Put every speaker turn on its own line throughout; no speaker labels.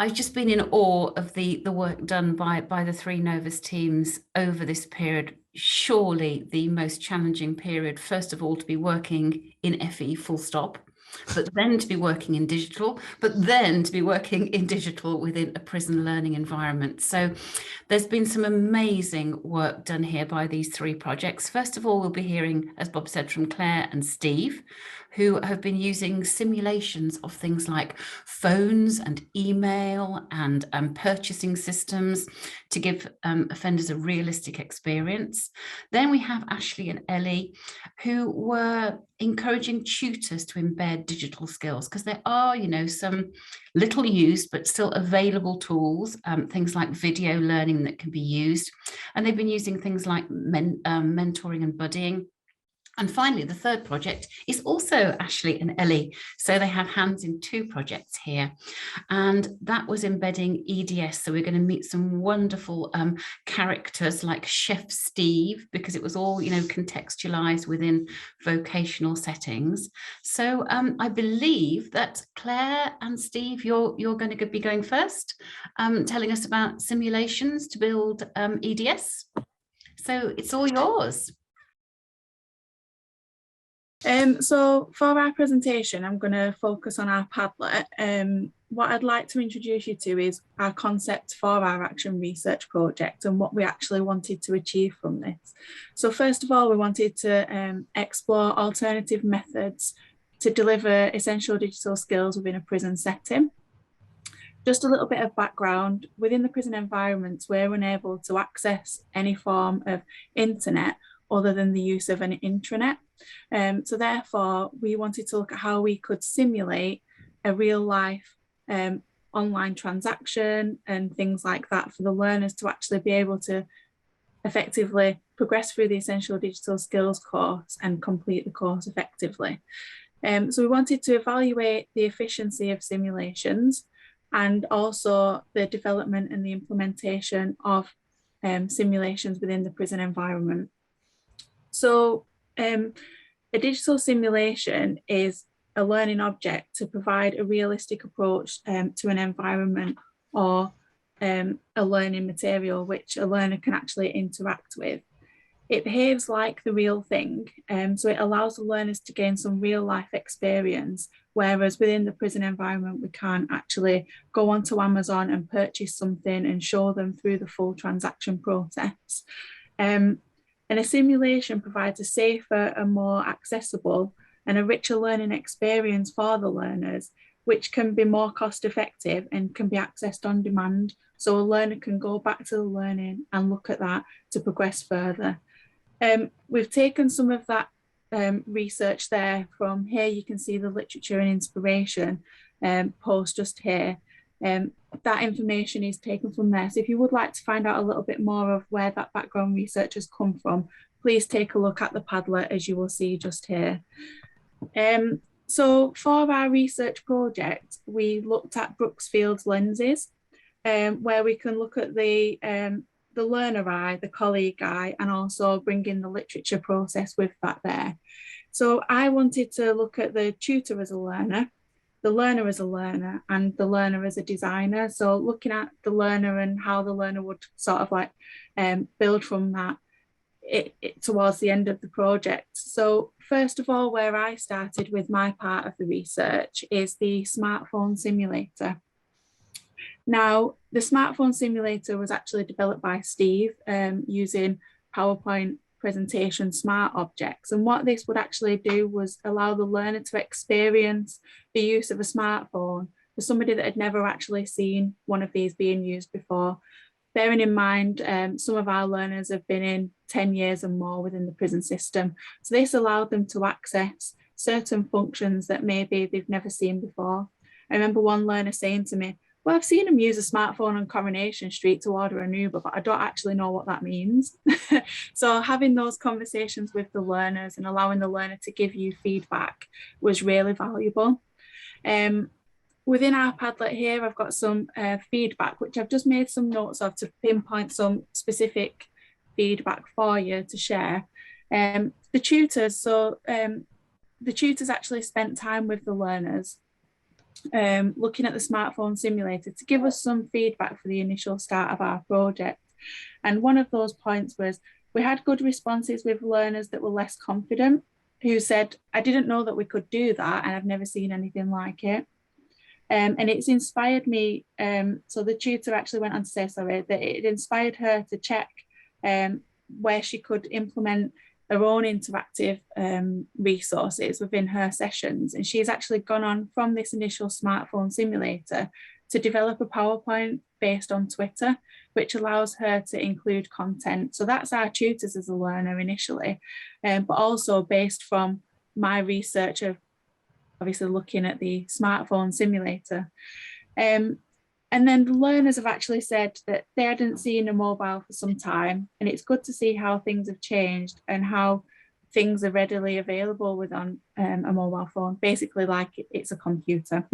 I've just been in awe of the work done by the three Novus teams over this period. Surely the most challenging period, first of all, to be working in FE full stop, but then to be working in digital, but then to be working in digital within a prison learning environment. So there's been some amazing work done here by these three projects. First of all, we'll be hearing, as Bob said, from Claire and Steve, who have been using simulations of things like phones and email and purchasing systems to give offenders a realistic experience. Then we have Ashley and Ellie, who were encouraging tutors to embed digital skills, because there are, some little used but still available tools, things like video learning that can be used. And they've been using things like mentoring and buddying. And finally, the third project is also Ashley and Ellie. So they have hands in two projects here. And that was embedding EDS. So we're going to meet some wonderful characters like Chef Steve, because it was all, contextualized within vocational settings. So I believe that Claire and Steve, you're going to be going first, telling us about simulations to build EDS. So it's all yours.
So for our presentation, I'm going to focus on our Padlet. What I'd like to introduce you to is our concept for our action research project and what we actually wanted to achieve from this. So first of all, we wanted to explore alternative methods to deliver essential digital skills within a prison setting. Just a little bit of background, within the prison environments, we're unable to access any form of internet other than the use of an intranet. So therefore, we wanted to look at how we could simulate a real life online transaction and things like that for the learners to actually be able to effectively progress through the essential digital skills course and complete the course effectively. So we wanted to evaluate the efficiency of simulations and also the development and the implementation of simulations within the prison environment. So a digital simulation is a learning object to provide a realistic approach to an environment or a learning material which a learner can actually interact with. It behaves like the real thing, so it allows the learners to gain some real life experience, whereas within the prison environment, we can't actually go onto Amazon and purchase something and show them through the full transaction process. And a simulation provides a safer and more accessible and a richer learning experience for the learners, which can be more cost effective and can be accessed on demand. So a learner can go back to the learning and look at that to progress further. We've taken some of that research there from here. You can see the literature and inspiration post just here. That information is taken from there. So if you would like to find out a little bit more of where that background research has come from, please take a look at the Padlet, as you will see just here. So for our research project, we looked at Brooksfield's lenses, where we can look at the learner eye, the colleague eye, and also bring in the literature process with that there. So I wanted to look at the tutor as a learner, the learner as a learner, and the learner as a designer. So looking at the learner and how the learner would sort of like build from that towards the end of the project. So first of all, where I started with my part of the research is the smartphone simulator. Now, the smartphone simulator was actually developed by Steve using PowerPoint presentation smart objects. And what this would actually do was allow the learner to experience the use of a smartphone for somebody that had never actually seen one of these being used before. Bearing in mind, some of our learners have been in 10 years and more within the prison system. So this allowed them to access certain functions that maybe they've never seen before. I remember one learner saying to me, well, I've seen them use a smartphone on Coronation Street to order an Uber, but I don't actually know what that means. So having those conversations with the learners and allowing the learner to give you feedback was really valuable. Within our Padlet here, I've got some feedback, which I've just made some notes of to pinpoint some specific feedback for you to share. The tutors, so the tutors actually spent time with the learners looking at the smartphone simulator to give us some feedback for the initial start of our project. And one of those points was we had good responses with learners that were less confident, who said, I didn't know that we could do that, and I've never seen anything like it. And it's inspired me. So the tutor actually went on to say, sorry, that it inspired her to check where she could implement her own interactive resources within her sessions. And she's actually gone on from this initial smartphone simulator to develop a PowerPoint based on Twitter, which allows her to include content. So that's our tutors as a learner initially, but also based from my research of obviously looking at the smartphone simulator. And then the learners have actually said that they hadn't seen a mobile for some time, and it's good to see how things have changed and how things are readily available with on a mobile phone, basically like it's a computer.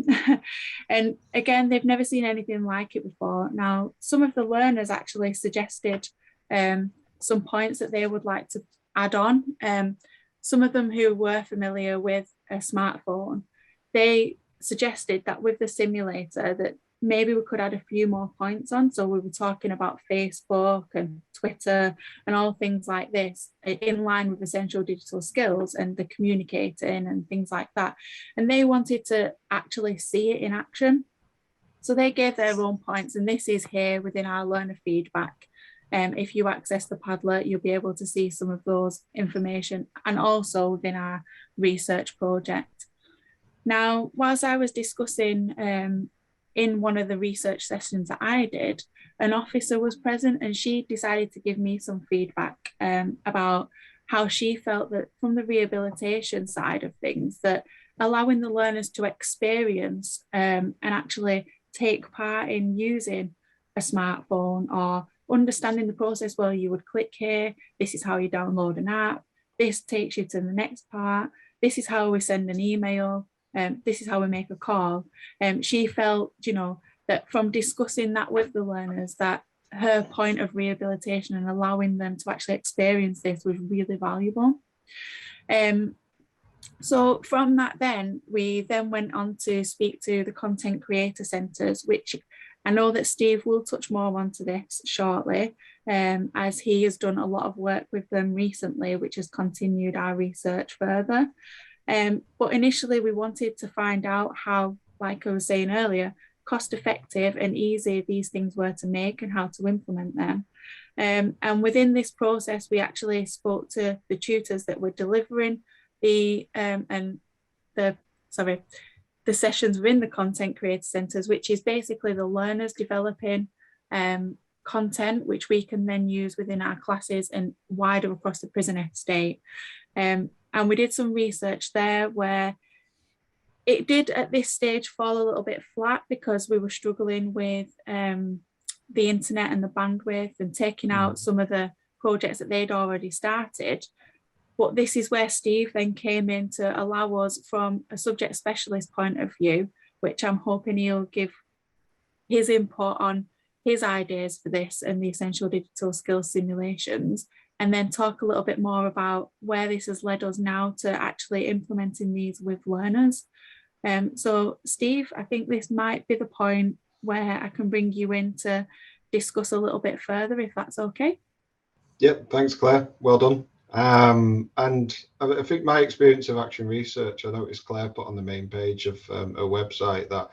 And again, they've never seen anything like it before. Now, some of the learners actually suggested some points that they would like to add on. Some of them who were familiar with a smartphone, they suggested that with the simulator that maybe we could add a few more points on. So we were talking about Facebook and Twitter and all things like this in line with essential digital skills and the communicating and things like that. And they wanted to actually see it in action. So they gave their own points, and this is here within our learner feedback. If you access the Padlet, you'll be able to see some of those information, and also within our research project. Now, whilst I was discussing in one of the research sessions that I did, an officer was present, and she decided to give me some feedback about how she felt that from the rehabilitation side of things, that allowing the learners to experience and actually take part in using a smartphone or understanding the process, well, you would click here, this is how you download an app, this takes you to the next part, this is how we send an email, this is how we make a call. She felt, that from discussing that with the learners, that her point of rehabilitation and allowing them to actually experience this was really valuable. So from that we then went on to speak to the content creator centres, which I know that Steve will touch more onto this shortly, as he has done a lot of work with them recently, which has continued our research further. But initially we wanted to find out how, like I was saying earlier, cost effective and easy these things were to make and how to implement them. And within this process, we actually spoke to the tutors that were delivering the sessions within the content creator centres, which is basically the learners developing content, which we can then use within our classes and wider across the prison estate. And we did some research there where it did at this stage fall a little bit flat because we were struggling with the internet and the bandwidth and taking out some of the projects that they'd already started. But this is where Steve then came in to allow us from a subject specialist point of view, which I'm hoping he'll give his input on his ideas for this and the essential digital skills simulations, and then talk a little bit more about where this has led us now to actually implementing these with learners. So Steve, I think this might be the point where I can bring you in to discuss a little bit further, if that's okay.
Yep, thanks Claire, well done. And I think my experience of action research, I noticed Claire put on the main page of a website that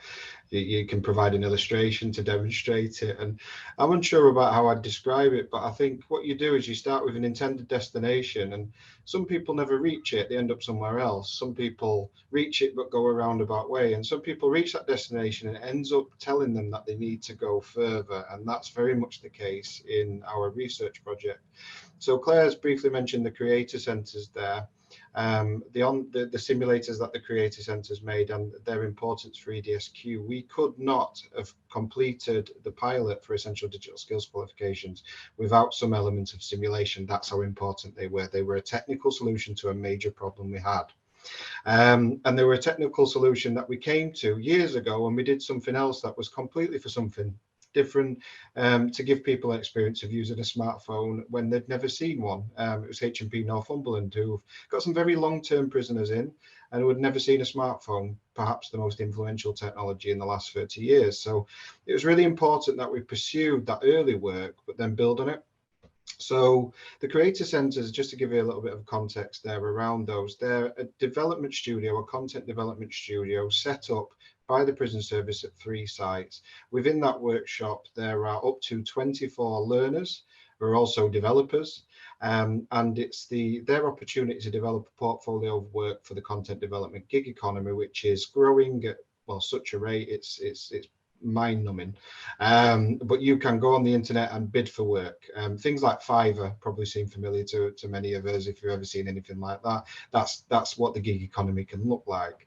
you can provide an illustration to demonstrate it, and I'm unsure about how I'd describe it, but I think what you do is you start with an intended destination, and some people never reach it, they end up somewhere else. Some people reach it but go a roundabout way, and some people reach that destination and it ends up telling them that they need to go further, and that's very much the case in our research project. So Claire's briefly mentioned the creator centres there, the simulators that the creator centres made and their importance for EDSQ. We could not have completed the pilot for essential digital skills qualifications without some element of simulation. That's how important they were. They were a technical solution to a major problem we had. And they were a technical solution that we came to years ago when we did something else that was completely for something different, to give people an experience of using a smartphone when they'd never seen one. It was HMP Northumberland who've got some very long-term prisoners in and who had never seen a smartphone, perhaps the most influential technology in the last 30 years. So it was really important that we pursued that early work, but then build on it. So the creator centers, just to give you a little bit of context there around those, they're a development studio, a content development studio set up by the prison service at 3 sites. Within that workshop, there are up to 24 learners who are also developers, and it's their opportunity to develop a portfolio of work for the content development gig economy, which is growing at, well, such a rate, it's mind-numbing. But you can go on the internet and bid for work. Things like Fiverr probably seem familiar to many of us if you've ever seen anything like that. That's what the gig economy can look like.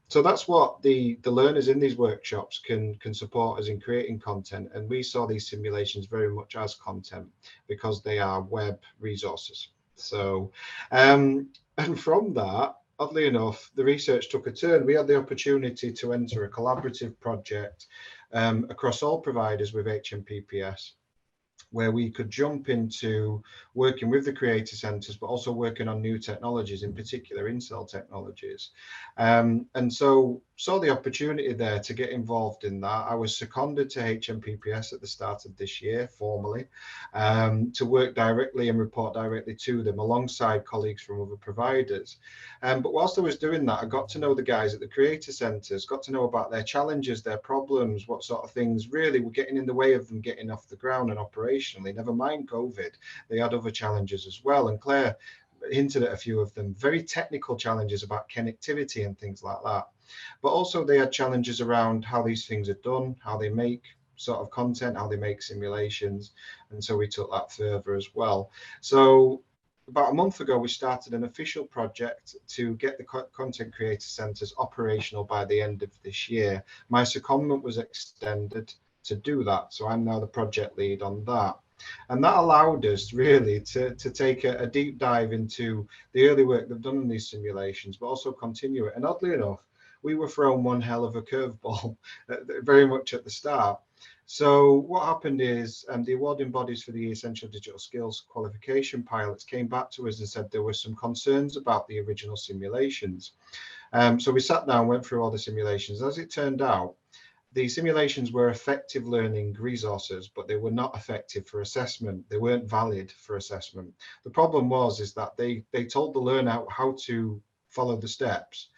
So that's what the learners in these workshops can support us in creating content. And we saw these simulations very much as content because they are web resources. So, and from that, oddly enough, the research took a turn. We had the opportunity to enter a collaborative project across all providers with HMPPS, where we could jump into working with the creator centers, but also working on new technologies, in particular in-cell technologies. And so saw the opportunity there to get involved in that. I was seconded to HMPPS at the start of this year, formally, to work directly and report directly to them alongside colleagues from other providers. But whilst I was doing that, I got to know the guys at the creator centers, got to know about their challenges, their problems, what sort of things really were getting in the way of them getting off the ground and operationally. Never mind COVID, they had other challenges as well. And Claire hinted at a few of them, very technical challenges about connectivity and things like that. But also they had challenges around how these things are done, how they make sort of content, how they make simulations. And so we took that further as well. So about a month ago, we started an official project to get the content creator centers operational by the end of this year. My secondment was extended to do that. So I'm now the project lead on that. And that allowed us really to take a deep dive into the early work they've done on these simulations, but also continue it. And oddly enough, we were thrown one hell of a curveball very much at the start. So what happened is the awarding bodies for the Essential Digital Skills qualification pilots came back to us and said there were some concerns about the original simulations. So we sat down, went through all the simulations. As it turned out, the simulations were effective learning resources, but they were not effective for assessment. They weren't valid for assessment. The problem is that they told the learner how to follow the steps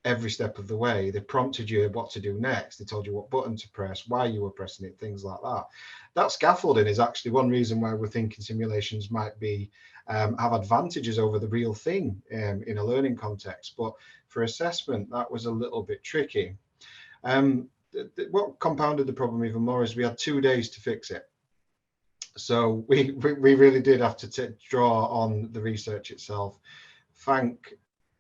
every step of the way. They prompted you what to do next. They told you what button to press, why you were pressing it, things like that. That scaffolding is actually one reason why we're thinking simulations might be have advantages over the real thing in a learning context. But for assessment, that was a little bit tricky. What compounded the problem even more is we had 2 days to fix it. So we really did have to draw on the research itself.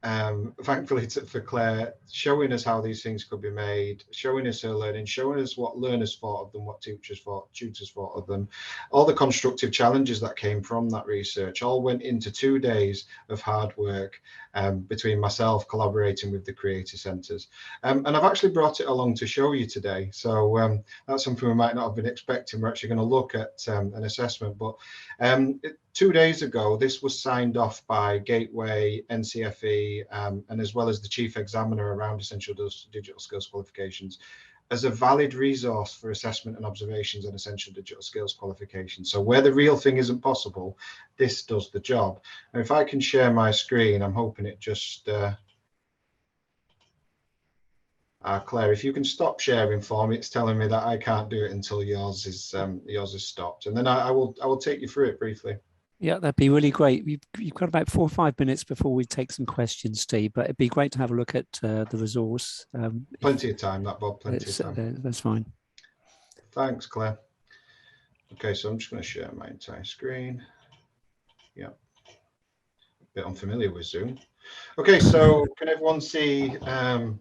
Thankfully for Claire, showing us how these things could be made, showing us her learning, showing us what learners thought of them, what tutors thought of them, all the constructive challenges that came from that research, all went into 2 days of hard work between myself collaborating with the creator centers. And I've actually brought it along to show you today. So that's something we might not have been expecting. We're actually going to look at an assessment, but 2 days ago, this was signed off by Gateway, NCFE, and as well as the chief examiner around Essential Digital Skills qualifications as a valid resource for assessment and observations on Essential Digital Skills qualifications. So where the real thing isn't possible, this does the job. And if I can share my screen, I'm hoping it just... Claire, if you can stop sharing for me, it's telling me that I can't do it until yours is stopped. And then I will take you through it briefly.
Yeah, that'd be really great. You've got about 4 or 5 minutes before we take some questions, Steve, but it'd be great to have a look at the resource.
Plenty of time, that Bob, plenty of time.
That's fine.
Thanks, Claire. Okay, so I'm just going to share my entire screen. Yeah, a bit unfamiliar with Zoom. Okay, so can everyone see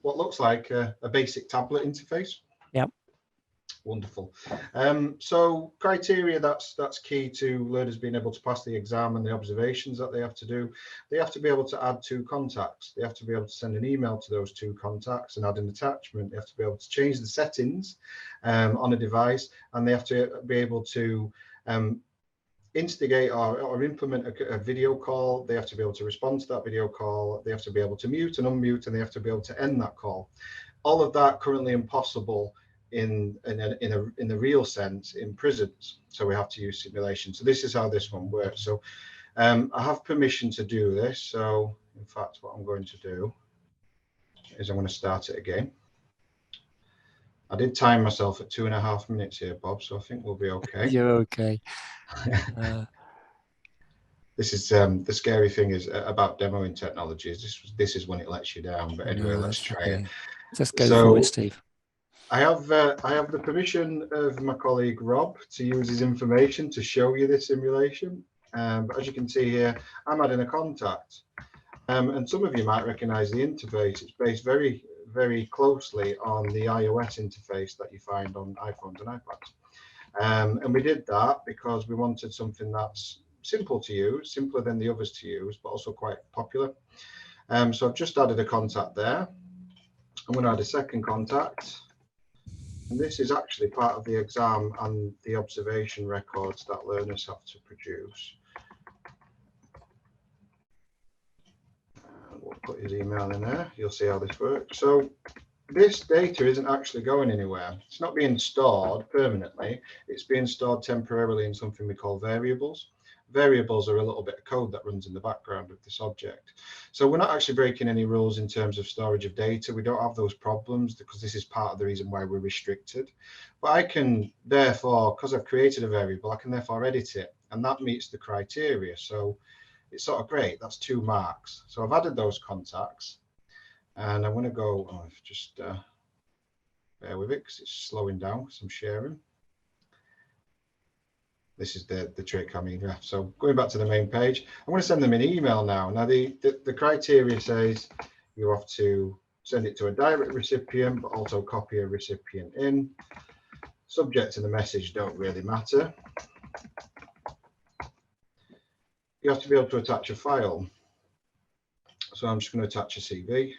what looks like a basic tablet interface?
Yep.
Wonderful. So criteria that's key to learners being able to pass the exam and the observations that they have to do. They have to be able to add 2 contacts. They have to be able to send an email to those 2 contacts and add an attachment. They have to be able to change the settings on a device, and they have to be able to instigate or implement a video call. They have to be able to respond to that video call. They have to be able to mute and unmute, and they have to be able to end that call. All of that currently impossible in the real sense in prisons, so we have to use simulation. So this is how this one works. So I have permission to do this, so in fact what I'm going to do is I'm going to start it again. I did time myself at 2.5 minutes here, Bob, so I think we'll be okay.
You're okay.
This is the scary thing is about demoing technologies. This is when it lets you down, but anyway, let's try it.
Just go for it, Steve.
I have the permission of my colleague Rob to use his information to show you this simulation. But as you can see here, I'm adding a contact. And some of you might recognize the interface. It's based very, very closely on the iOS interface that you find on iPhones and iPads. And we did that because we wanted something that's simple to use, simpler than the others to use, but also quite popular. So I've just added a contact there. I'm going to add a second contact. And this is actually part of the exam and the observation records that learners have to produce. We'll put his email in there. You'll see how this works. So this data isn't actually going anywhere. It's not being stored permanently. It's being stored temporarily in something we call variables. Variables are a little bit of code that runs in the background of this object. So we're not actually breaking any rules in terms of storage of data. We don't have those problems because this is part of the reason why we're restricted. But I can therefore, because I've created a variable, I can therefore edit it, and that meets the criteria. So it's sort of great. That's 2 marks. So I've added those contacts, and I'm going to go, just bear with it because it's slowing down because I'm sharing. This is the trick, I mean, yeah. So going back to the main page, I'm going to send them an email now. Now the criteria says you have to send it to a direct recipient, but also copy a recipient in. Subject and the message don't really matter. You have to be able to attach a file. So I'm just going to attach a CV.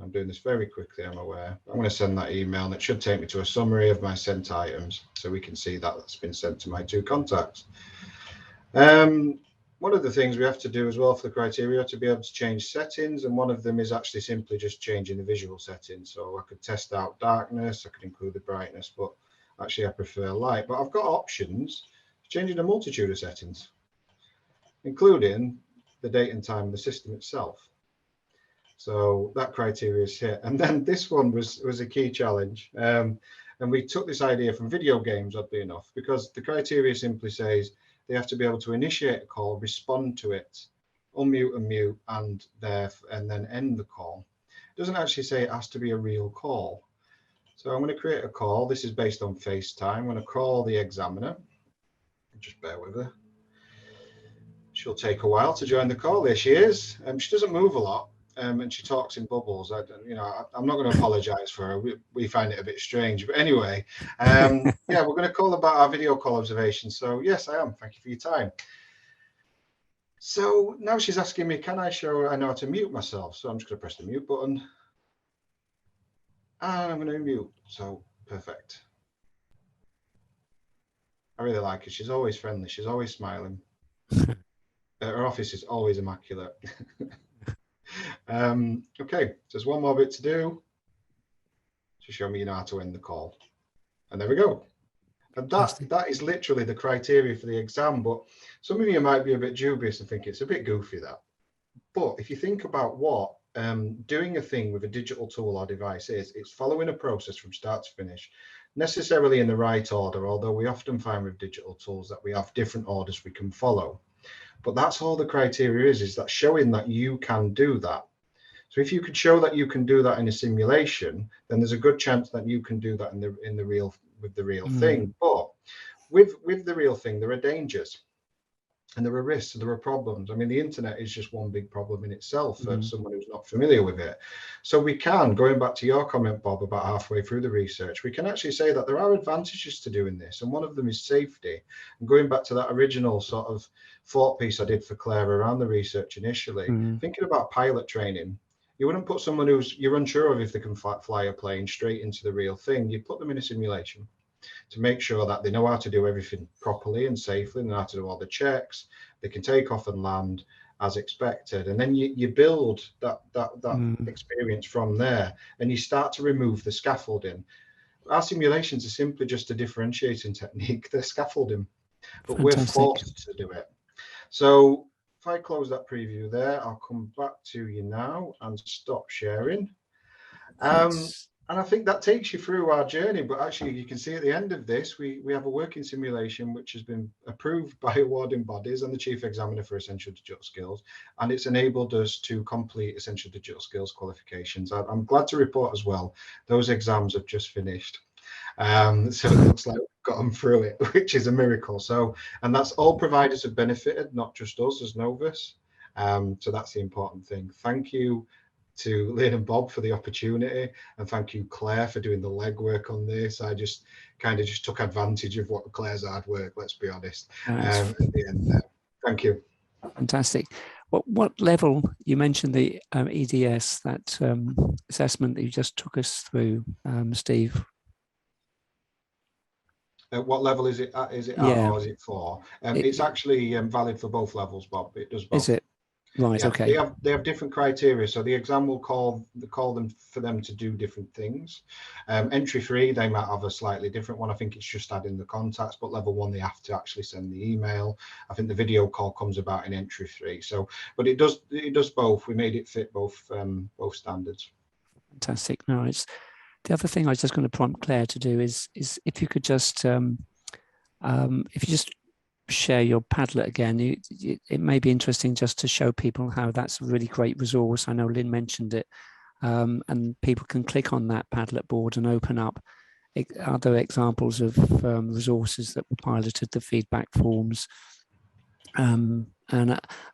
I'm doing this very quickly, I'm aware. I'm going to send that email, and it should take me to a summary of my sent items, so we can see that that's been sent to my 2 contacts. One of the things we have to do as well for the criteria to be able to change settings, and one of them is actually simply just changing the visual settings. So I could test out darkness, I could include the brightness, but actually I prefer light. But I've got options for changing a multitude of settings, including the date and time of the system itself. So that criteria is hit. And then this one was a key challenge. And we took this idea from video games, oddly enough, because the criteria simply says they have to be able to initiate a call, respond to it, unmute and mute, and then end the call. It doesn't actually say it has to be a real call. So I'm going to create a call. This is based on FaceTime. I'm going to call the examiner. Just bear with her. She'll take a while to join the call. There she is. She doesn't move a lot. And she talks in bubbles. I'm not going to apologize for her. We find it a bit strange, but anyway, yeah, we're going to call about our video call observation. So yes, I am. Thank you for your time. So now she's asking me, can I show her I know how to mute myself? So I'm just going to press the mute button, and I'm going to mute. So perfect. I really like her. She's always friendly. She's always smiling. Her office is always immaculate. Okay, so there's one more bit to do to show me you know how to end the call, and there we go. And that is literally the criteria for the exam. But some of you might be a bit dubious and think it's a bit goofy, that. But if you think about what doing a thing with a digital tool or device is, it's following a process from start to finish, necessarily in the right order, although we often find with digital tools that we have different orders we can follow. But that's all the criteria is that showing that you can do that. So if you could show that you can do that in a simulation, then there's a good chance that you can do that in the real thing. But with the real thing, there are dangers. And there are risks, there are problems. I mean, the internet is just one big problem in itself for someone who's not familiar with it. So we can, going back to your comment, Bob, about halfway through the research, we can actually say that there are advantages to doing this. And one of them is safety. And going back to that original sort of thought piece I did for Claire around the research initially, thinking about pilot training, you wouldn't put someone who's you're unsure of if they can fly a plane straight into the real thing. You put them in a simulation to make sure that they know how to do everything properly and safely, and know how to do all the checks. They can take off and land as expected, and then you build that experience from there, and you start to remove the scaffolding. Our simulations are simply just a differentiating technique. They're scaffolding, but
Fantastic.
we're forced to do it. So if I close that preview there, I'll come back to you now and stop sharing. And I think that takes you through our journey, but actually you can see at the end of this, we have a working simulation which has been approved by awarding bodies and the Chief Examiner for Essential Digital Skills, and it's enabled us to complete Essential Digital Skills qualifications. I'm glad to report as well, those exams have just finished. So it looks like we've gotten through it, which is a miracle. So, and that's all providers have benefited, not just us as Novus. So that's the important thing. Thank you to Lynne and Bob for the opportunity, and thank you, Claire, for doing the legwork on this. I just took advantage of what Claire's hard work, let's be honest, at the end there. Thank you.
Fantastic. What level, you mentioned the EDS, that assessment that you just took us through, Steve?
At what level is it at? Is it at, or is it for? It's actually valid for both levels, Bob. It does both.
Is it? Right. Yeah, okay.
They have different criteria, so the exam will call them for them to do different things. Entry 3, they might have a slightly different one. I think it's just adding the contacts, but level 1 they have to actually send the email. I think the video call comes about in entry 3. So, but it does both. We made it fit both standards.
Fantastic. No, it's the other thing I was just going to prompt Claire to do is if you could just share your Padlet again. It may be interesting just to show people how that's a really great resource. I know Lynne mentioned it, and people can click on that Padlet board and open up other examples of resources that were piloted, the feedback forms. And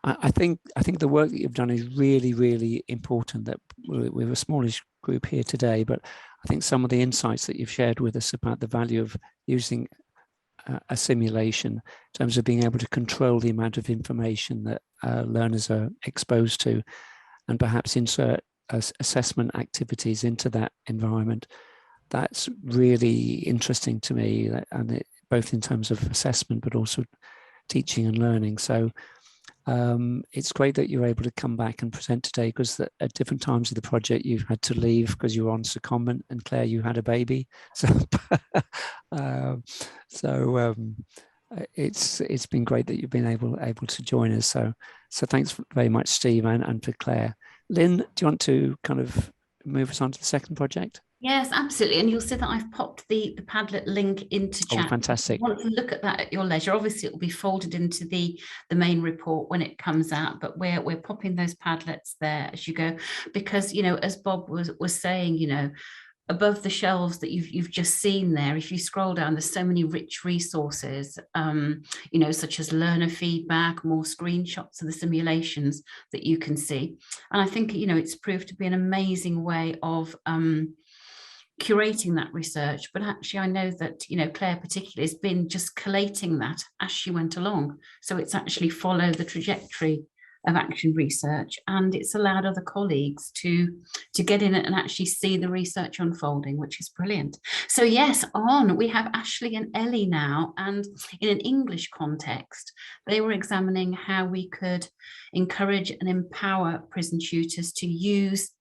I think the work that you've done is really, really important. That we're a smallish group here today, but I think some of the insights that you've shared with us about the value of using a simulation in terms of being able to control the amount of information that learners are exposed to, and perhaps insert assessment activities into that environment. That's really interesting to me, and both in terms of assessment but also teaching and learning. So it's great that you're able to come back and present today, because at different times of the project you've had to leave because you were on secondment, and Claire, you had a baby. So it's been great that you've been able to join us. So thanks very much, Steve, and for Claire. Lynne, do you want to kind of move us on to the second project?
Yes, absolutely. And you'll see that I've popped the Padlet link into chat.
Oh, fantastic.
If you want to look at that at your leisure. Obviously, it will be folded into the main report when it comes out, but we're popping those Padlets there as you go, because, you know, as Bob was saying, you know, above the shelves that you've just seen there, if you scroll down, there's so many rich resources, you know, such as learner feedback, more screenshots of the simulations that you can see. And I think, you know, it's proved to be an amazing way of curating that research. But actually, I know that, you know, Claire particularly has been just collating that as she went along. So it's actually followed the trajectory of action research, and it's allowed other colleagues to get in it and actually see the research unfolding, which is brilliant. So yes, we have Ashley and Ellie now, and in an English context, they were examining how we could encourage and empower prison tutors to use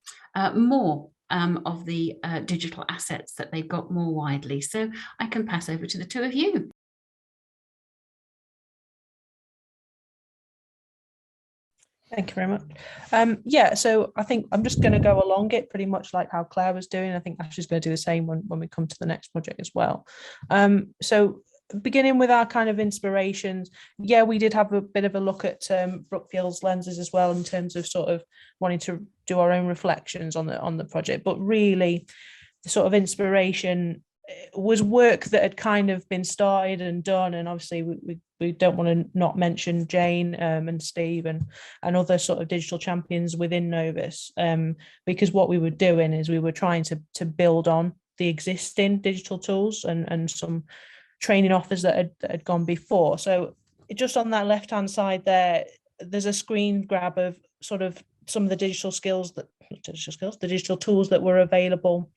more of the digital assets that they've got more widely. So I can pass over to the two of you.
Thank you very much. Yeah, so I think I'm just going to go along it pretty much like how Claire was doing. I think Ashley's going to do the same when we come to the next project as well. So beginning with our kind of inspirations, yeah, we did have a bit of a look at Brookfield's lenses as well, in terms of sort of wanting to do our own reflections on the project. But really, the sort of inspiration was work that had kind of been started and done, and obviously we don't want to not mention Jane and Steve and other sort of digital champions within Novus, because what we were doing is we were trying to build on the existing digital tools and some training offers that had gone before. So just on that left hand side there's a screen grab of sort of some of the digital tools that were available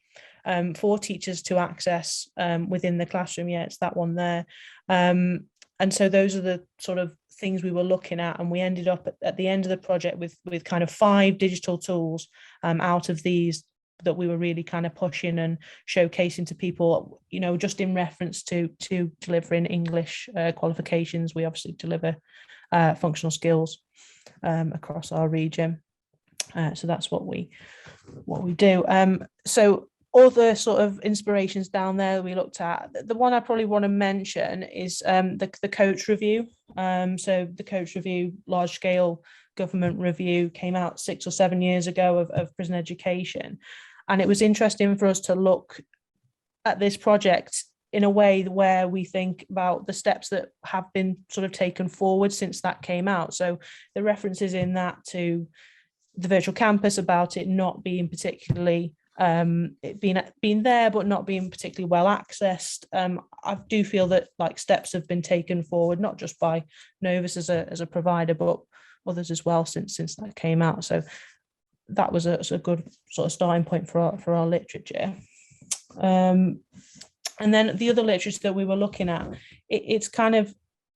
for teachers to access within the classroom. Yeah, it's that one there. And so those are the sort of things we were looking at, and we ended up at the end of the project with kind of 5 digital tools out of these that we were really kind of pushing and showcasing to people, you know, just in reference to delivering English qualifications. We obviously deliver functional skills across our region. So that's what we do. So other sort of inspirations down there we looked at, the one I probably want to mention is the coach review. So the coach review, large scale government review, came out 6 or 7 years ago of prison education. And it was interesting for us to look at this project in a way where we think about the steps that have been sort of taken forward since that came out. So the references in that to the virtual campus, about it not being particularly it being there but not being particularly well accessed. I do feel that like steps have been taken forward, not just by Novus as a provider, but others as well since that came out. So that was a good sort of starting point for our literature. And then the other literature that we were looking at, it's kind of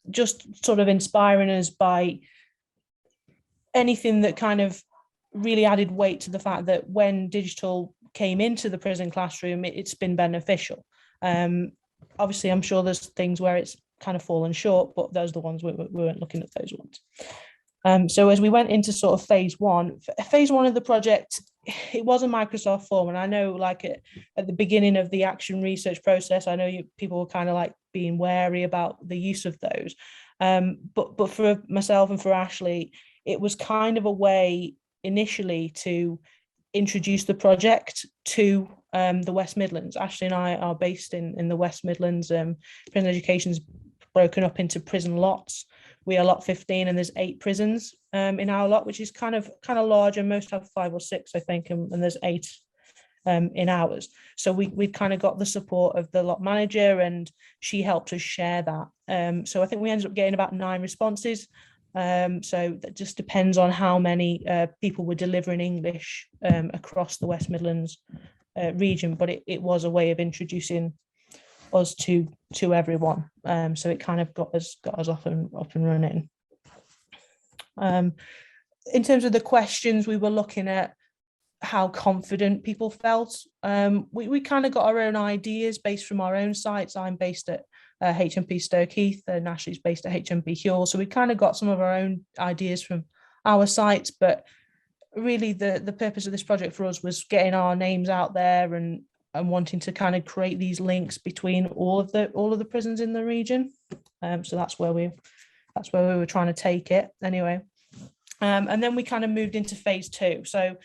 just sort of inspiring us by anything that kind of really added weight to the fact that when digital came into the prison classroom, it's been beneficial. Obviously, I'm sure there's things where it's kind of fallen short, but those are the ones we weren't looking at those ones. So as we went into sort of phase one of the project, it was a Microsoft form. And I know like at the beginning of the action research process, I know people were kind of like being wary about the use of those. But for myself and for Ashley, it was kind of a way initially to introduce the project to the West Midlands. Ashley and I are based in the West Midlands. Prison education is broken up into prison lots. We are lot 15 and there's 8 prisons in our lot, which is kind of large, and most have 5 or 6, I think, and there's 8 in ours. So we kind of got the support of the lot manager, and she helped us share that. So I think we ended up getting about 9 responses. So that just depends on how many people were delivering English across the West Midlands region, but it was a way of introducing us to everyone. So it kind of got us up and running. In terms of the questions, we were looking at how confident people felt. We kind of got our own ideas based from our own sites. I'm based at HMP Stoke Heath, and Ashley's based at HMP Hull. So we kind of got some of our own ideas from our sites, but really the purpose of this project for us was getting our names out there and wanting to kind of create these links between all of the prisons in the region. So that's where we were trying to take it anyway. And then we kind of moved into phase 2. So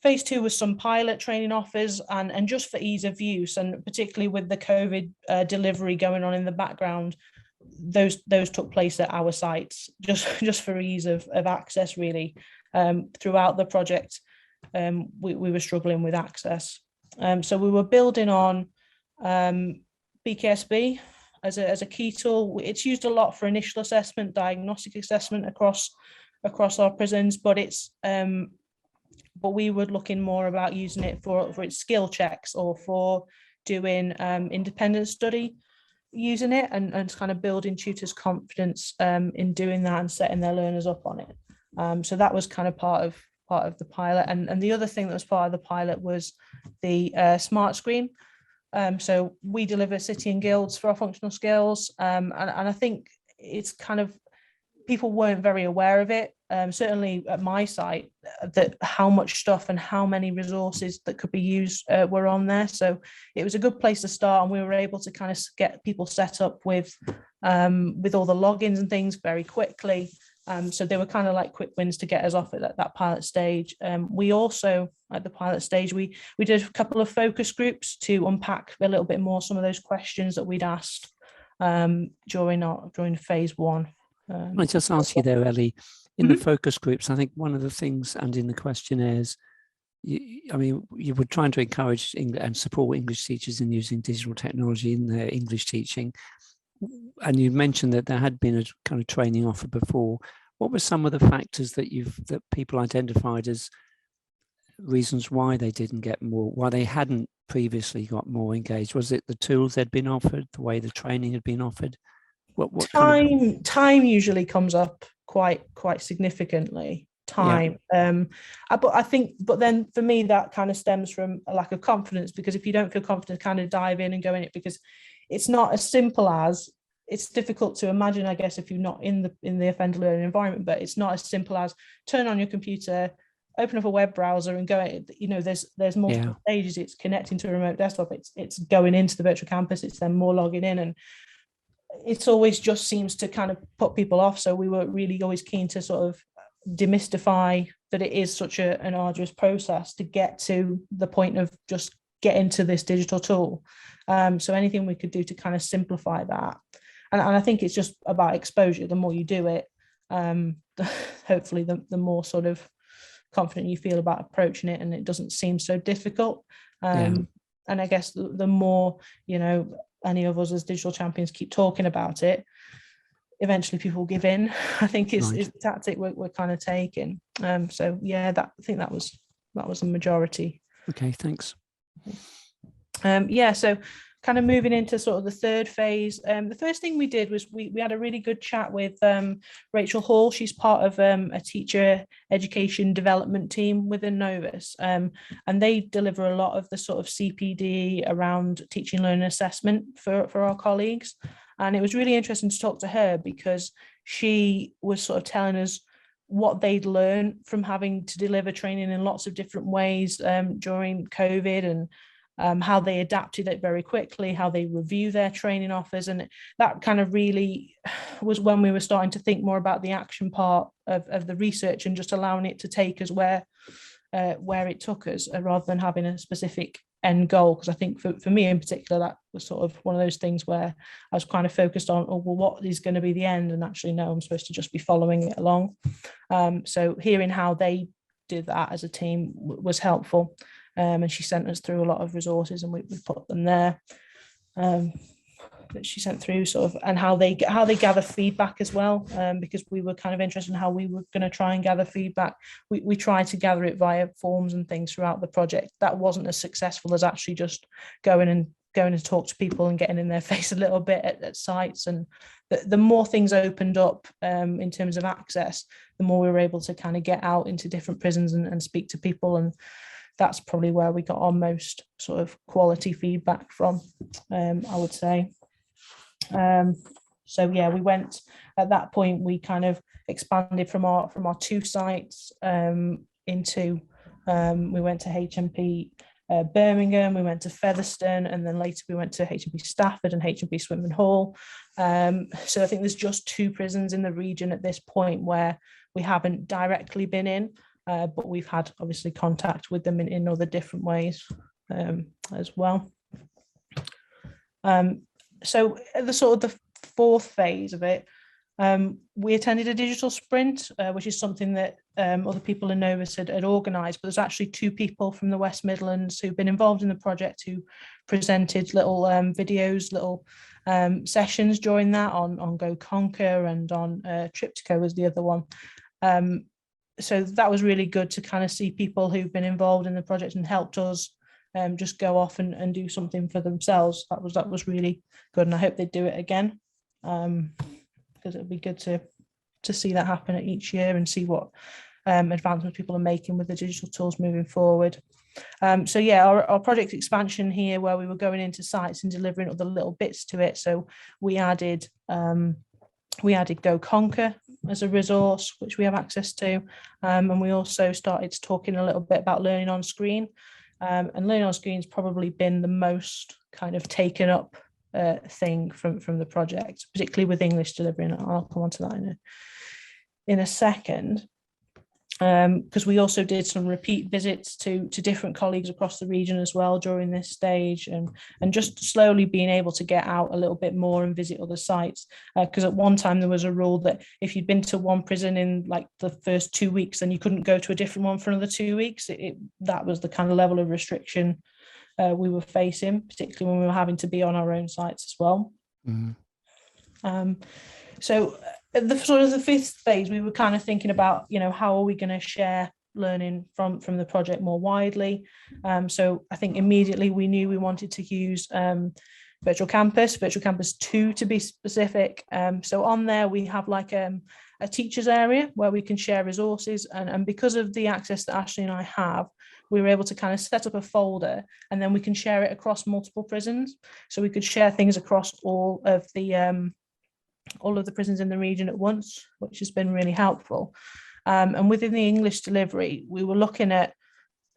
phase 2 was some pilot training offers, and just for ease of use, and particularly with the COVID delivery going on in the background, those took place at our sites just for ease of access, really. Throughout the project, we were struggling with access. So we were building on BKSB as a key tool. It's used a lot for initial assessment, diagnostic assessment across our prisons, but we were looking more about using it for its skill checks, or for doing independent study using it, and kind of building tutors' confidence in doing that and setting their learners up on it. So that was kind of part of the pilot. And the other thing that was part of the pilot was the smart screen. So we deliver city and guilds for our functional skills. And I think it's kind of, people weren't very aware of it. Certainly at my site, that how much stuff and how many resources that could be used were on there. So it was a good place to start, and we were able to kind of get people set up with all the logins and things very quickly. So they were kind of like quick wins to get us off at that pilot stage. We also, at the pilot stage, we did a couple of focus groups to unpack a little bit more some of those questions that we'd asked during phase one.
I just ask you there, Ellie, in the focus groups, I think one of the things, and in the questionnaires, you were trying to encourage and support English teachers in using digital technology in their English teaching. And you mentioned that there had been a kind of training offer before. What were some of the factors that people identified as reasons why they didn't get more, why they hadn't previously got more engaged? Was it the tools they'd been offered, the way the training had been offered? What
time usually comes up quite significantly. Time. Yeah. But then for me that kind of stems from a lack of confidence, because if you don't feel confident, kind of dive in and go in it, because it's not as simple as, it's difficult to imagine, I guess, if you're not in the offender learning environment, but it's not as simple as turn on your computer, open up a web browser and go, there's multiple stages. It's connecting to a remote desktop, it's going into the virtual campus, it's then more logging in, and it's always just seems to kind of put people off. So we were really always keen to sort of demystify that it is such an arduous process to get to the point of just get into this digital tool. So anything we could do to kind of simplify that. And I think it's just about exposure. The more you do it, hopefully the more sort of confident you feel about approaching it, and it doesn't seem so difficult. And I guess the more, any of us as digital champions keep talking about it, eventually people will give in, I think is the tactic we're kind of taking. So yeah, I think that was the majority.
Okay, thanks.
So kind of moving into sort of the third phase, the first thing we did was we had a really good chat with Rachel Hall. She's part of a teacher education development team within Novus, and they deliver a lot of the sort of CPD around teaching learning assessment for our colleagues. And it was really interesting to talk to her, because she was sort of telling us what they'd learned from having to deliver training in lots of different ways during COVID, and how they adapted it very quickly, how they review their training offers. And that kind of really was when we were starting to think more about the action part of the research, and just allowing it to take us where it took us, rather than having a specific end goal. Because I think for me in particular, that was sort of one of those things where I was kind of focused on, what is going to be the end? And actually, no, I'm supposed to just be following it along. So hearing how they did that as a team was helpful. And she sent us through a lot of resources, and we put them there. That she sent through sort of, and how they gather feedback as well, because we were kind of interested in how we were going to try and gather feedback. We tried to gather it via forms and things throughout the project. That wasn't as successful as actually just going to talk to people and getting in their face a little bit at sites. And the more things opened up in terms of access, the more we were able to kind of get out into different prisons and speak to people. And that's probably where we got our most sort of quality feedback from, I would say. So yeah, we went at that point, we kind of expanded from our 2 sites into we went to HMP Birmingham, we went to Featherstone, and then later we went to HMP Stafford and HMP Swinburne Hall. So I think there's just 2 prisons in the region at this point where we haven't directly been in, but we've had obviously contact with them in other different ways as well. So at the sort of the 4th phase of it, we attended a digital sprint, which is something that other people in Novus had organised, but there's actually 2 people from the West Midlands who've been involved in the project who presented little videos, little sessions during that on Go Conquer, and on Triptycho was the other one. So that was really good to kind of see people who've been involved in the project and helped us just go off and do something for themselves. That was really good, and I hope they do it again, because it would be good to see that happen at each year and see what advancements people are making with the digital tools moving forward. So yeah, our project expansion here, where we were going into sites and delivering other little bits to it. So we added Go Conquer as a resource, which we have access to, and we also started talking a little bit about learning on screen. And learning on screen has probably been the most kind of taken up thing from the project, particularly with English delivery, and I'll come on to that in a second, because we also did some repeat visits to different colleagues across the region as well during this stage, and just slowly being able to get out a little bit more and visit other sites, because at one time there was a rule that if you'd been to one prison in like the first 2 weeks, then you couldn't go to a different one for another 2 weeks. That was the kind of level of restriction we were facing, particularly when we were having to be on our own sites as well. So at the sort of the fifth phase, we were kind of thinking about, how are we going to share learning from the project more widely. So I think immediately we knew we wanted to use Virtual Campus 2 to be specific. So on there we have like a teachers area where we can share resources, and because of the access that Ashley and I have, we were able to kind of set up a folder, and then we can share it across multiple prisons. So we could share things across all of the prisons in the region at once, which has been really helpful. And within the English delivery, we were looking at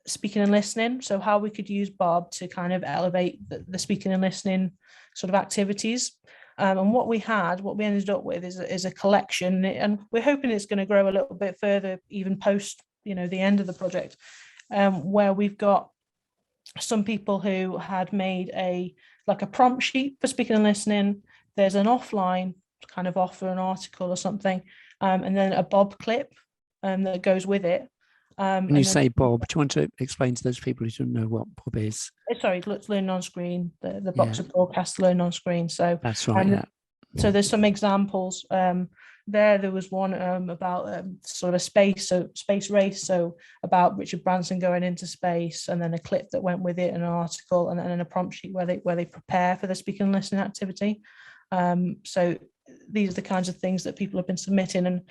speaking and listening, so how we could use Bob to kind of elevate the speaking and listening sort of activities. And what we ended up with is a collection, and we're hoping it's going to grow a little bit further, even post the end of the project, where we've got some people who had made a prompt sheet for speaking and listening. There's an offline kind of offer, an article or something, and then a Bob clip that goes with it.
When you say Bob, do you want to explain to those people who don't know what Bob is?
Sorry, let's learn on screen, the box of broadcast learn on screen. So
that's right.
So there's some examples. There was one about sort of a space race, so about Richard Branson going into space, and then a clip that went with it, an article, and then a prompt sheet where they prepare for the speaking and listening activity. So these are the kinds of things that people have been submitting, and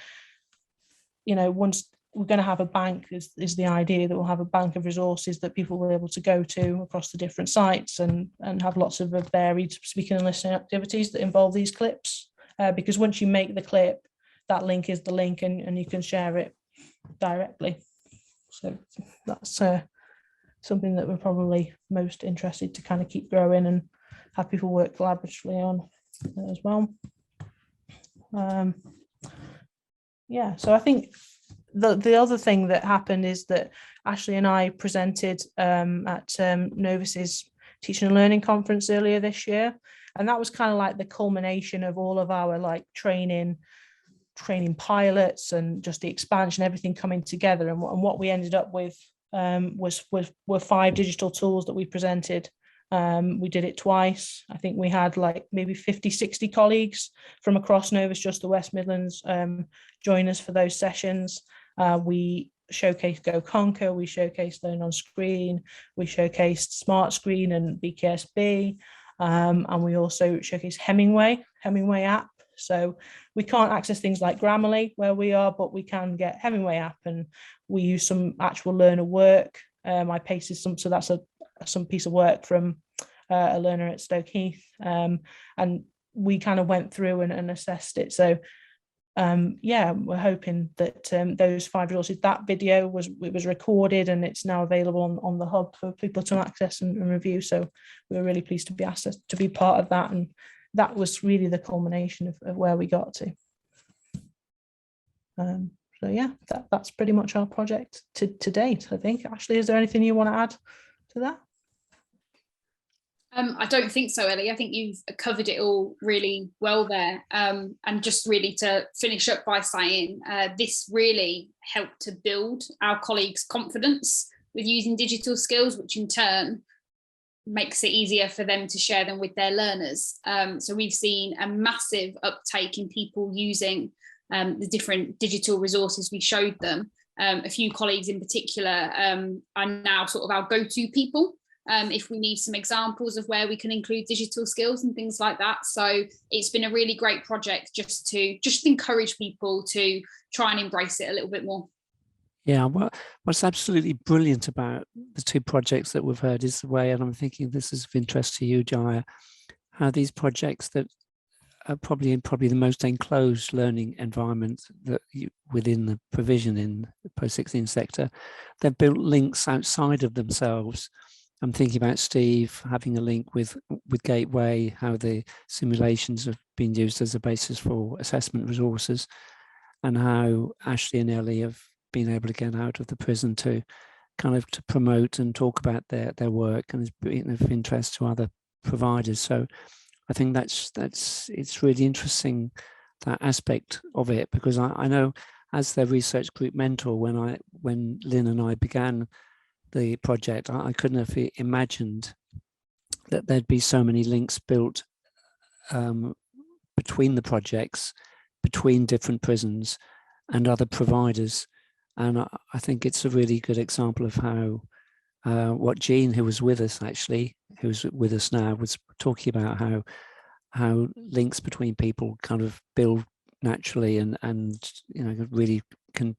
once we're going to have a bank is the idea that we'll have a bank of resources that people will be able to go to across the different sites, and have lots of varied speaking and listening activities that involve these clips, because once you make the clip, that link is the link, and you can share it directly. So that's something that we're probably most interested to kind of keep growing and have people work collaboratively on as well. So I think the other thing that happened is that Ashley and I presented at Novus's Teaching and Learning Conference earlier this year, and that was kind of like the culmination of all of our training pilots and just the expansion, everything coming together. And what we ended up with were 5 digital tools that we presented. We did it twice. I think we had maybe 50-60 colleagues from across Novus, just the West Midlands, join us for those sessions. We showcased Go Conquer, we showcased Learn on Screen, we showcased Smart Screen and BKSB, and we also showcased Hemingway app. So we can't access things like Grammarly where we are, but we can get Hemingway app, and we use some actual learner work. I pasted so that's some piece of work from a learner at Stoke Heath, and we kind of went through and assessed it. So we're hoping that those 5 resources, that video was recorded and it's now available on the hub for people to access and review. So we're really pleased to be asked to be part of that, and that was really the culmination of where we got to. That's pretty much our project to date, I think. Ashley, is there anything you want to add to that?
I don't think so, Ellie. I think you've covered it all really well there. And just really to finish up by saying, this really helped to build our colleagues' confidence with using digital skills, which in turn makes it easier for them to share them with their learners. So we've seen a massive uptake in people using the different digital resources we showed them. A few colleagues in particular are now sort of our go-to people if we need some examples of where we can include digital skills and things like that. So it's been a really great project just to encourage people to try and embrace it a little bit more.
Yeah, what's absolutely brilliant about the 2 projects that we've heard is the way, and I'm thinking this is of interest to you, Jaya, how these projects that are probably the most enclosed learning environment that within the provision in the post-16 sector, they've built links outside of themselves. I'm thinking about Steve having a link with Gateway, how the simulations have been used as a basis for assessment resources. and how Ashley and Ellie have been able to get out of the prison to kind of to promote and talk about their work, and has been of interest to other providers. So I think it's really interesting, that aspect of it, because I know as their research group mentor, when Lynne and I began the project, I couldn't have imagined that there'd be so many links built between the projects, between different prisons and other providers. And I think it's a really good example of how what Jean, who was with us actually, who's with us now, was talking about how links between people kind of build naturally and really can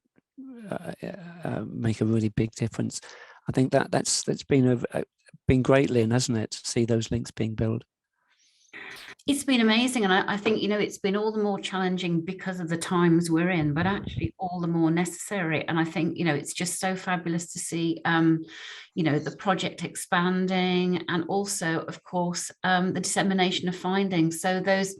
make a really big difference. I think that's been great, Lynne, hasn't it, to see those links being built?
It's been amazing, and I think it's been all the more challenging because of the times we're in, but actually all the more necessary. And I think it's just so fabulous to see the project expanding, and also, of course, the dissemination of findings. So those,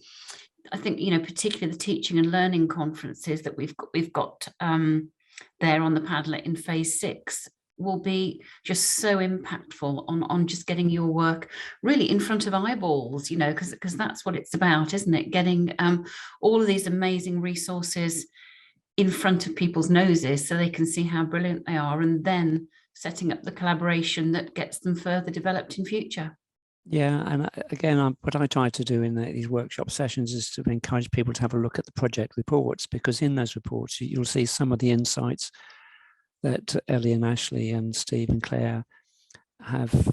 I think, particularly the teaching and learning conferences that we've got there on the Padlet in phase 6 will be just so impactful on just getting your work really in front of eyeballs, because that's what it's about, isn't it? Getting all of these amazing resources in front of people's noses so they can see how brilliant they are, and then setting up the collaboration that gets them further developed in future.
Yeah, and again, what I try to do in these workshop sessions is to encourage people to have a look at the project reports, because in those reports you'll see some of the insights that Ellie and Ashley and Steve and Claire have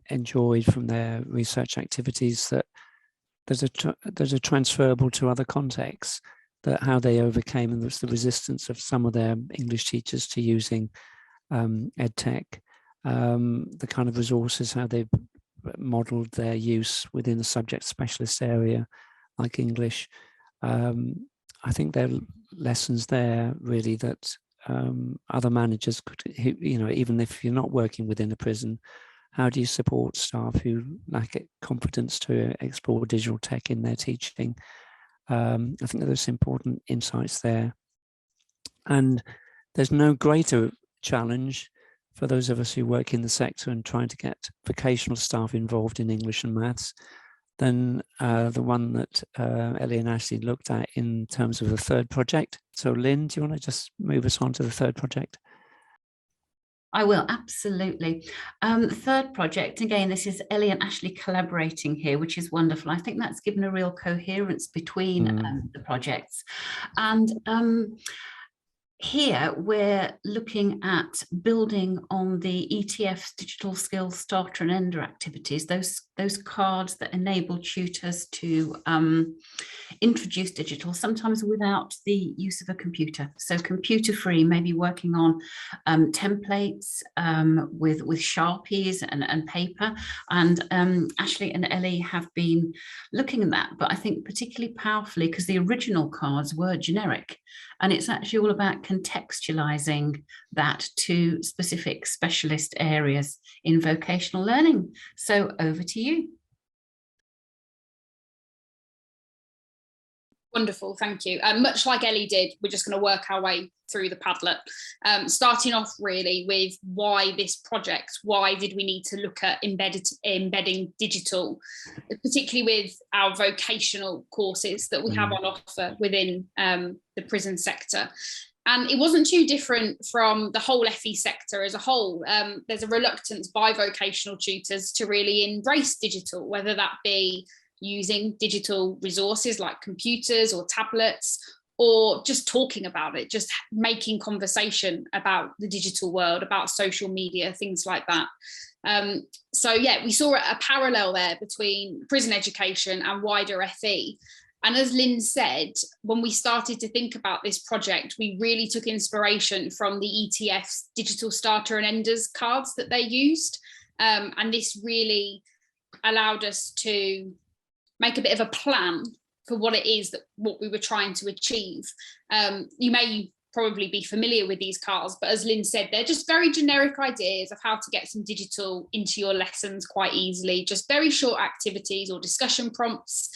enjoyed from their research activities, that there's a transferable to other contexts, that how they overcame, and there's the resistance of some of their English teachers to using EdTech, the kind of resources, how they've modelled their use within a subject specialist area like English. I think there are lessons there really that other managers could, even if you're not working within a prison, how do you support staff who lack confidence to explore digital tech in their teaching? I think there's important insights there. And there's no greater challenge for those of us who work in the sector and trying to get vocational staff involved in English and maths than the one that Ellie and Ashley looked at in terms of the third project. So Lynne, do you want to just move us on to the third project?
I will, absolutely. The third project, again, this is Ellie and Ashley collaborating here, which is wonderful. I think that's given a real coherence between the projects. And here we're looking at building on the ETF's digital skills starter and ender activities, those cards that enable tutors to introduce digital, sometimes without the use of a computer. So computer free, maybe working on templates with Sharpies and paper. And Ashley and Ellie have been looking at that, but I think particularly powerfully because the original cards were generic. And it's actually all about contextualizing that to specific specialist areas in vocational learning. So over to you.
Wonderful, thank you. Much like Ellie did, we're just going to work our way through the Padlet, starting off really with why this project. Why did we need to look at embedding digital, particularly with our vocational courses that we have on offer within the prison sector? And it wasn't too different from the whole FE sector as a whole. There's a reluctance by vocational tutors to really embrace digital, whether that be using digital resources like computers or tablets, or just talking about it, just making conversation about the digital world, about social media, things like that. So yeah, we saw a parallel there between prison education and wider FE. And as Lynne said, when we started to think about this project, we really took inspiration from the ETF's digital starter and enders cards that they used. And this really allowed us to make a bit of a plan for what it is that what we were trying to achieve. You may probably be familiar with these cards, but as Lynne said, they're just very generic ideas of how to get some digital into your lessons quite easily, just very short activities or discussion prompts,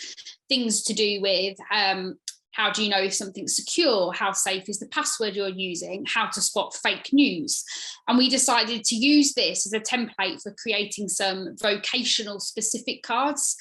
things to do with How do you know if something's secure? How safe is the password you're using? How to spot fake news? And we decided to use this as a template for creating some vocational specific cards,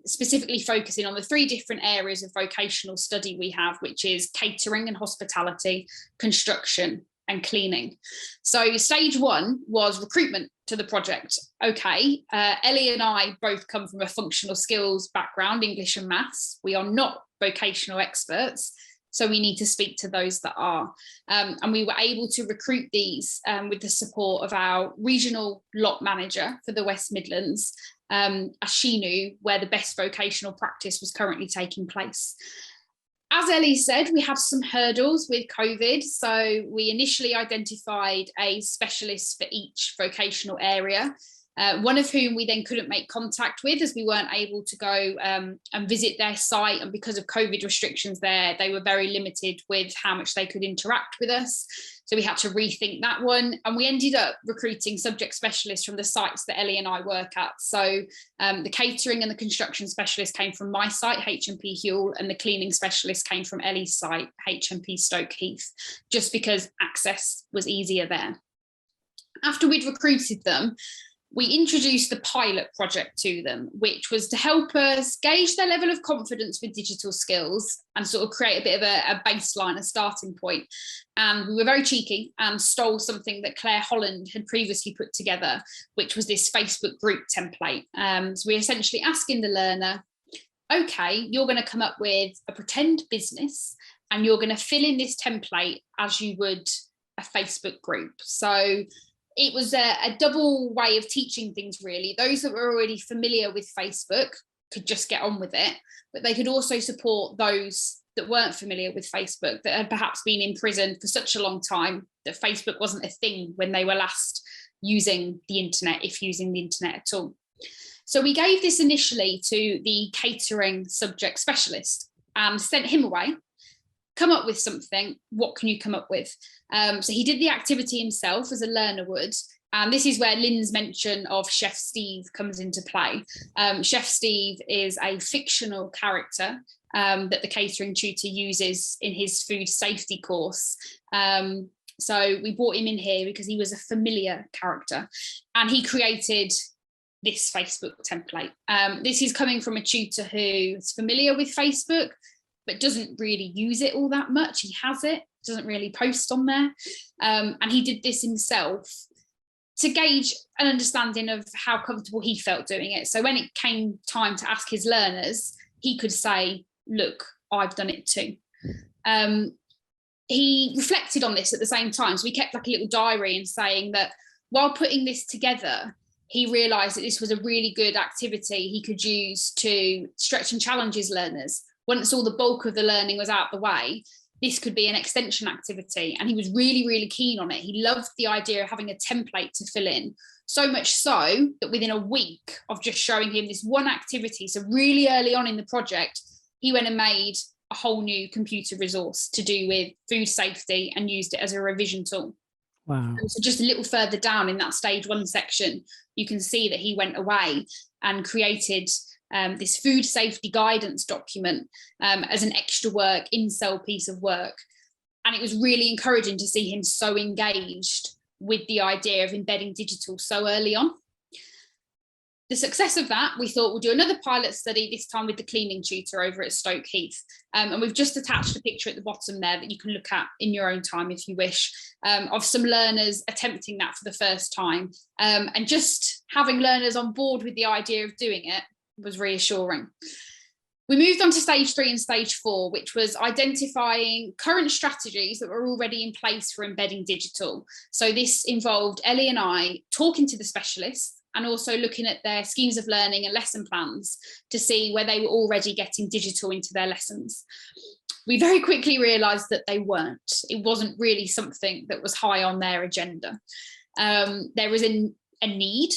specifically focusing on the 3 different areas of vocational study we have, which is catering and hospitality, construction, and cleaning. So stage 1 was recruitment to the project. Okay, Ellie and I both come from a functional skills background, English and maths. We are not vocational experts, so we need to speak to those that are. And we were able to recruit these with the support of our regional lot manager for the West Midlands, as she knew where the best vocational practice was currently taking place. As Ellie said, we have some hurdles with COVID. So we initially identified a specialist for each vocational area, one of whom we then couldn't make contact with as we weren't able to go and visit their site. And because of COVID restrictions there, they were very limited with how much they could interact with us. So we had to rethink that one. And we ended up recruiting subject specialists from the sites that Ellie and I work at. So the catering and the construction specialist came from my site, HMP Huel, and the cleaning specialist came from Ellie's site, HMP Stoke Heath, just because access was easier there. After we'd recruited them, we introduced the pilot project to them, which was to help us gauge their level of confidence with digital skills and sort of create a bit of a baseline, a starting point. And we were very cheeky and stole something that Claire Holland had previously put together, which was this Facebook group template. So we're essentially asking the learner, okay, you're going to come up with a pretend business and you're going to fill in this template as you would a Facebook group. So it was a double way of teaching things, really. Those that were already familiar with Facebook could just get on with it, but they could also support those that weren't familiar with Facebook, that had perhaps been in prison for such a long time that Facebook wasn't a thing when they were last using the internet, if using the internet at all. So we gave this initially to the catering subject specialist and sent him away. Come up with something. What can you come up with? So he did the activity himself as a learner would. And this is where Lynne's mention of Chef Steve comes into play. Chef Steve is a fictional character that the catering tutor uses in his food safety course. So we brought him in here because he was a familiar character and he created this Facebook template. This is coming from a tutor who is familiar with Facebook, but doesn't really use it all that much. He has it, doesn't really post on there. And he did this himself to gauge an understanding of how comfortable he felt doing it. So when it came time to ask his learners, he could say, look, I've done it too. He reflected on this at the same time. So we kept like a little diary and saying that while putting this together, he realised that this was a really good activity he could use to stretch and challenge his learners. Once all the bulk of the learning was out the way, this could be an extension activity. And he was really, really keen on it. He loved the idea of having a template to fill in, so much so that within a week of just showing him this one activity, so really early on in the project, he went and made a whole new computer resource to do with food safety and used it as a revision tool.
Wow.
So just a little further down in that stage 1 section, you can see that he went away and created this food safety guidance document as an extra work, in-cell piece of work. And it was really encouraging to see him so engaged with the idea of embedding digital so early on. The success of that, we thought we'll do another pilot study, this time with the cleaning tutor over at Stoke Heath. And we've just attached a picture at the bottom there that you can look at in your own time if you wish, of some learners attempting that for the first time. And just having learners on board with the idea of doing it was reassuring. We moved on to stage 3 and stage 4, which was identifying current strategies that were already in place for embedding digital. So this involved Ellie and I talking to the specialists and also looking at their schemes of learning and lesson plans to see where they were already getting digital into their lessons. We very quickly realised that they weren't. It wasn't really something that was high on their agenda. There was a need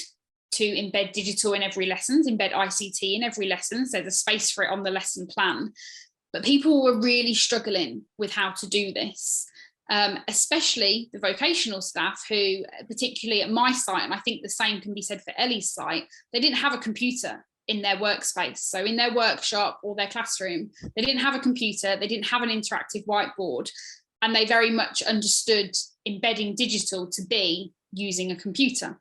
to embed digital in every lesson, embed ICT in every lesson. So there's space for it on the lesson plan. But people were really struggling with how to do this, especially the vocational staff who, particularly at my site, and I think the same can be said for Ellie's site, they didn't have a computer in their workspace. So in their workshop or their classroom, they didn't have a computer, they didn't have an interactive whiteboard, and they very much understood embedding digital to be using a computer.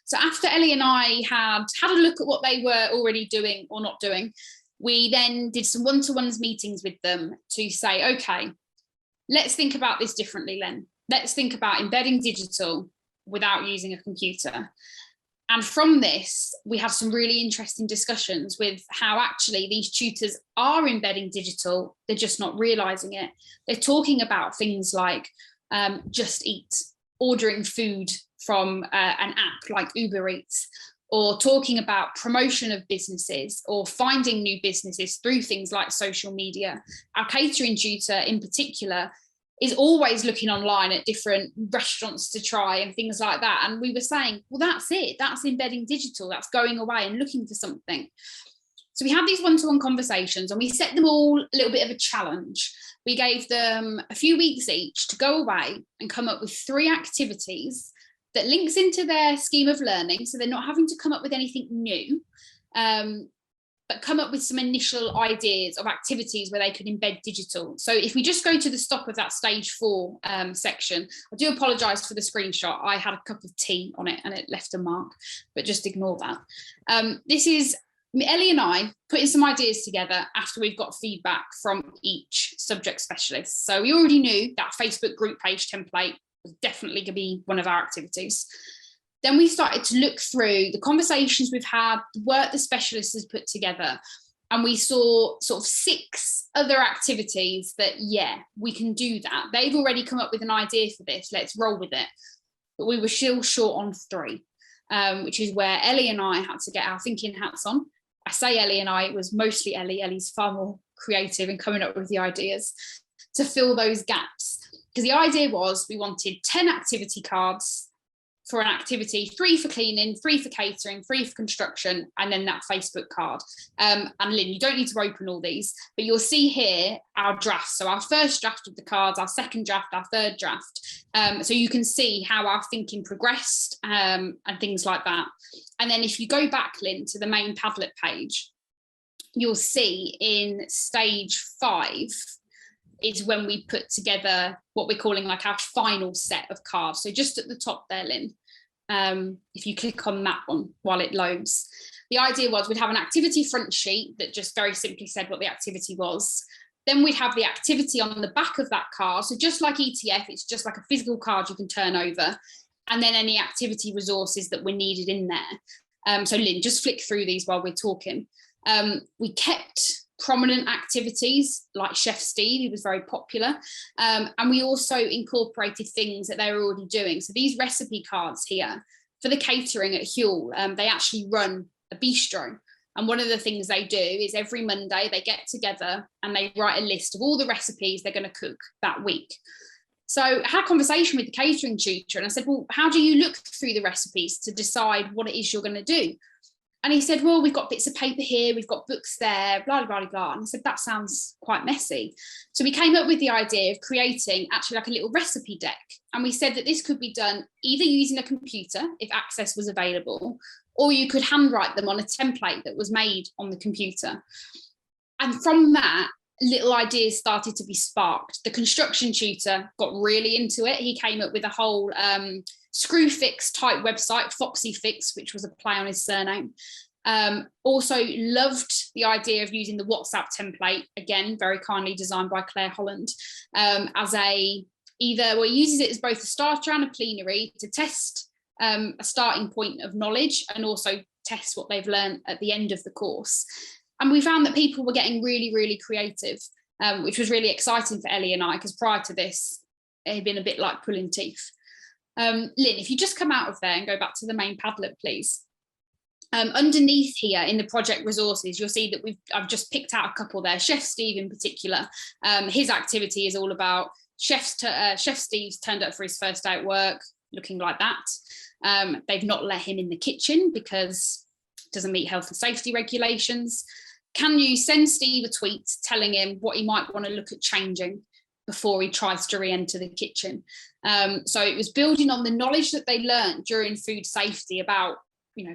So after Ellie and I had a look at what they were already doing or not doing, we then did some one-to-ones meetings with them to say, okay, let's think about this differently, Lynne. Let's think about embedding digital without using a computer. And from this, we had some really interesting discussions with how actually these tutors are embedding digital, they're just not realizing it. They're talking about things like Just Eat, ordering food from an app like Uber Eats, or talking about promotion of businesses or finding new businesses through things like social media. Our catering tutor in particular is always looking online at different restaurants to try and things like that. And we were saying, well, that's it. That's embedding digital. That's going away and looking for something. So we had these one-to-one conversations and we set them all a little bit of a challenge. We gave them a few weeks each to go away and come up with 3 activities that links into their scheme of learning. So they're not having to come up with anything new, but come up with some initial ideas of activities where they could embed digital. So if we just go to the stop of that stage 4 section, I do apologise for the screenshot. I had a cup of tea on it and it left a mark, but just ignore that. This is Ellie and I putting some ideas together after we've got feedback from each subject specialist. So we already knew that Facebook group page template was definitely going to be one of our activities. Then we started to look through the conversations we've had, the work the specialist has put together, and we saw sort of 6 other activities that, yeah, we can do that. They've already come up with an idea for this, let's roll with it. But we were still short on 3, which is where Ellie and I had to get our thinking hats on. I say Ellie and I, it was mostly Ellie. Ellie's far more creative in coming up with the ideas to fill those gaps. Because the idea was we wanted 10 activity cards for an activity, 3 for cleaning, 3 for catering, 3 for construction, and then that Facebook card. And Lynne, you don't need to open all these, but you'll see here our drafts. So our first draft of the cards, our second draft, our third draft. So you can see how our thinking progressed and things like that. And then if you go back, Lynne, to the main Padlet page, you'll see in stage 5, is when we put together what we're calling like our final set of cards. So just at the top there, Lynne, if you click on that one while it loads, the idea was we'd have an activity front sheet that just very simply said what the activity was. Then we'd have the activity on the back of that card. So just like ETF, it's just like a physical card you can turn over, and then any activity resources that were needed in there. So Lynne, just flick through these while we're talking. We kept prominent activities like Chef Steve, he was very popular, and we also incorporated things that they were already doing. So these recipe cards here for the catering at Huel, they actually run a bistro, and one of the things they do is every Monday they get together and they write a list of all the recipes they're going to cook that week. So I had a conversation with the catering tutor and I said, well, how do you look through the recipes to decide what it is you're going to do? And he said, well, we've got bits of paper here, we've got books there, blah, blah, blah, blah. And I said, that sounds quite messy. So we came up with the idea of creating actually like a little recipe deck. And we said that this could be done either using a computer, if access was available, or you could handwrite them on a template that was made on the computer. And from that, little ideas started to be sparked. The construction tutor got really into it. He came up with a whole Screwfix type website, Foxy Fix, which was a play on his surname. Also loved the idea of using the WhatsApp template, again, very kindly designed by Claire Holland, as he uses it as both a starter and a plenary to test a starting point of knowledge and also test what they've learned at the end of the course. And we found that people were getting really, really creative, which was really exciting for Ellie and I, because prior to this, it had been a bit like pulling teeth. Lynne, if you just come out of there and go back to the main Padlet, please. Underneath here in the project resources, you'll see that I've just picked out a couple there. Chef Steve in particular, his activity is all about Chef Steve's turned up for his first day at work, looking like that. They've not let him in the kitchen because it doesn't meet health and safety regulations. Can you send Steve a tweet telling him what he might want to look at changing before he tries to re-enter the kitchen? So it was building on the knowledge that they learned during food safety about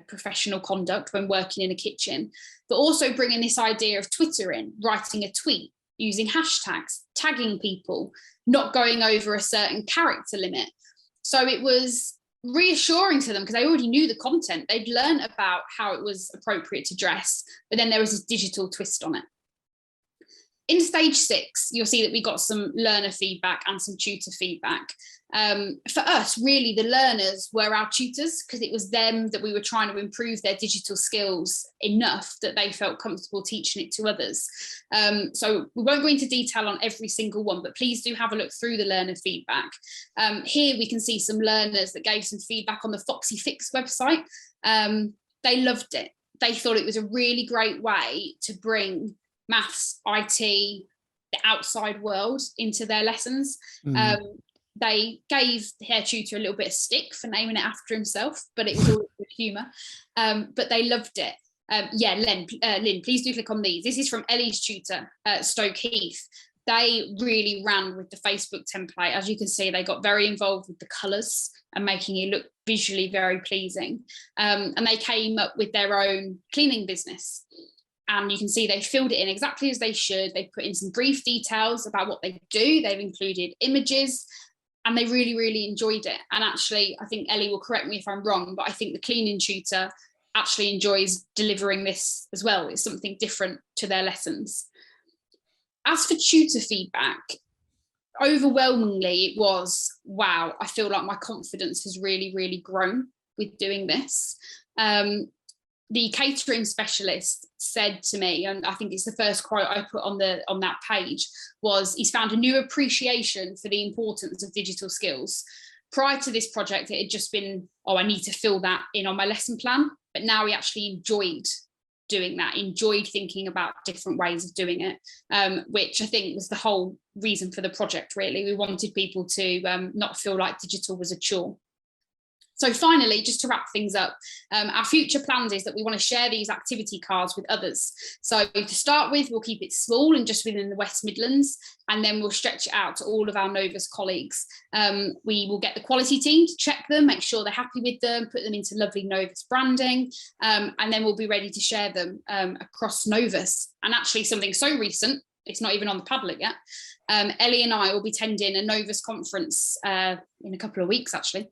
professional conduct when working in a kitchen, but also bringing this idea of Twitter in, writing a tweet, using hashtags, tagging people, not going over a certain character limit. So it was reassuring to them because they already knew the content. They'd learned about how it was appropriate to dress, but then there was this digital twist on it. In stage 6, you'll see that we got some learner feedback and some tutor feedback. For us, really, the learners were our tutors because it was them that we were trying to improve their digital skills enough that they felt comfortable teaching it to others. So we won't go into detail on every single one, but please do have a look through the learner feedback. Here we can see some learners that gave some feedback on the Foxy Fix website. They loved it. They thought it was a really great way to bring maths, IT, the outside world into their lessons. They gave their tutor a little bit of stick for naming it after himself, but it was all with humour. But they loved it. Lynne, please do click on these. This is from Ellie's tutor, Stoke Heath. They really ran with the Facebook template. As you can see, they got very involved with the colours and making it look visually very pleasing. And they came up with their own cleaning business. And you can see they filled it in exactly as they should. They put in some brief details about what they do. They've included images, and they really, really enjoyed it. And actually, I think Ellie will correct me if I'm wrong, but I think the cleaning tutor actually enjoys delivering this as well. It's something different to their lessons. As for tutor feedback, overwhelmingly it was, wow, I feel like my confidence has really, really grown with doing this. The catering specialist said to me, and I think it's the first quote I put on that page, was he's found a new appreciation for the importance of digital skills. Prior to this project, it had just been, I need to fill that in on my lesson plan. But now he actually enjoyed doing that, enjoyed thinking about different ways of doing it, which I think was the whole reason for the project, really. We wanted people to not feel like digital was a chore. So finally, just to wrap things up, our future plans is that we want to share these activity cards with others. So to start with, we'll keep it small and just within the West Midlands, and then we'll stretch it out to all of our Novus colleagues. We will get the quality team to check them, make sure they're happy with them, put them into lovely Novus branding, and then we'll be ready to share them across Novus. And actually something so recent, it's not even on the Padlet yet. Ellie and I will be attending a Novus conference in a couple of weeks, actually,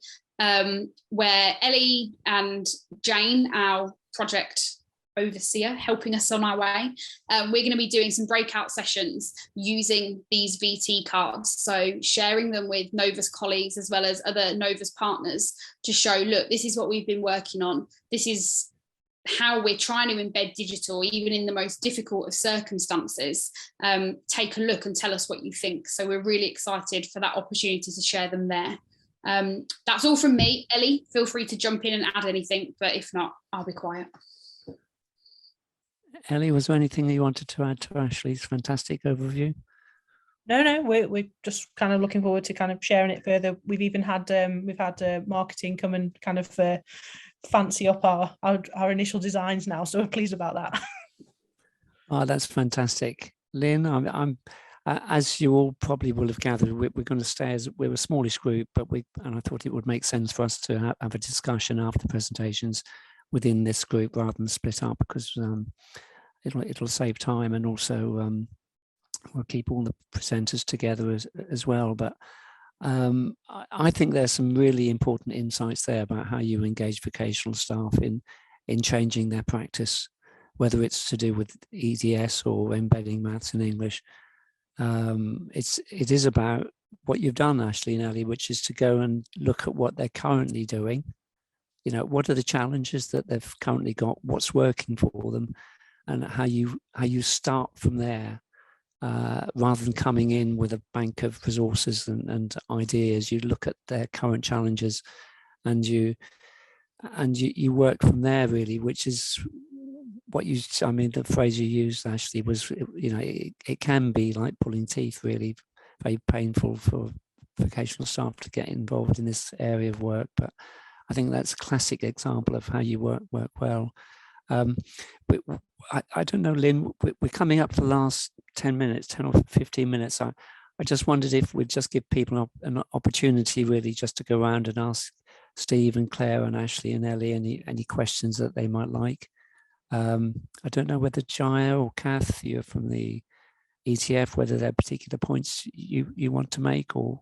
where Ellie and Jane, our project overseer, helping us on our way, we're going to be doing some breakout sessions using these VT cards, so sharing them with Novus colleagues as well as other Novus partners to show, look, this is what we've been working on, this is how we're trying to embed digital even in the most difficult of circumstances. Take a look and tell us what you think. So we're really excited for that opportunity to share them there. That's all from me. Ellie, feel free to jump in and add anything, but if not, I'll be quiet.
Ellie, was there anything you wanted to add to Ashley's fantastic overview?
No, we're just kind of looking forward to kind of sharing it further. We've even had marketing come and kind of fancy up our initial designs now, so we're pleased about that.
Oh, that's fantastic. Lynne, I'm as you all probably will have gathered, we're going to stay as we're a smallish group, but I thought it would make sense for us to have a discussion after presentations within this group rather than split up, because it'll save time, and also we'll keep all the presenters together as well. But I think there's some really important insights there about how you engage vocational staff in changing their practice, whether it's to do with EDS or embedding maths in English. It is about what you've done, Ashley and Ellie, which is to go and look at what they're currently doing. You know, what are the challenges that they've currently got, what's working for them, and how you start from there, rather than coming in with a bank of resources and ideas. You look at their current challenges and you work from there, really, which is what the phrase you used, Ashley, was, it can be like pulling teeth, really, very painful for vocational staff to get involved in this area of work. But I think that's a classic example of how you work well. I don't know, Lynne, we're coming up to the last 10 or 15 minutes. I just wondered if we'd just give people an opportunity, really, just to go around and ask Steve and Claire and Ashley and Ellie any questions that they might like. I don't know whether Jaya or Kath, you're from the ETF, whether there are particular points you want to make, or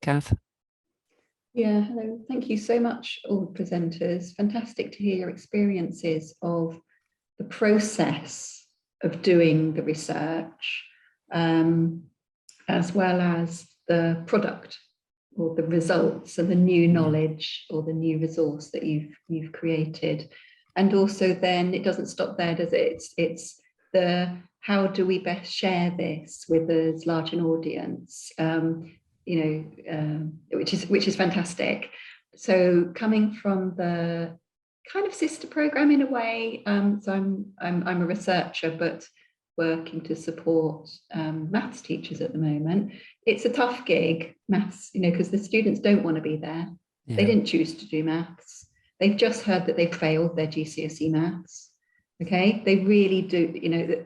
Kath?
Yeah, hello. Thank you so much, all the presenters. Fantastic to hear your experiences of the process of doing the research, as well as the product or the results and the new knowledge or the new resource that you've created. And also then it doesn't stop there, does it? It's the how do we best share this with as large an audience, which is fantastic. So coming from the kind of sister program in a way, so I'm a researcher, but working to support maths teachers at the moment. It's a tough gig, maths, because the students don't want to be there. Yeah. They didn't choose to do maths. They've just heard that they've failed their GCSE maths. Okay, they really do.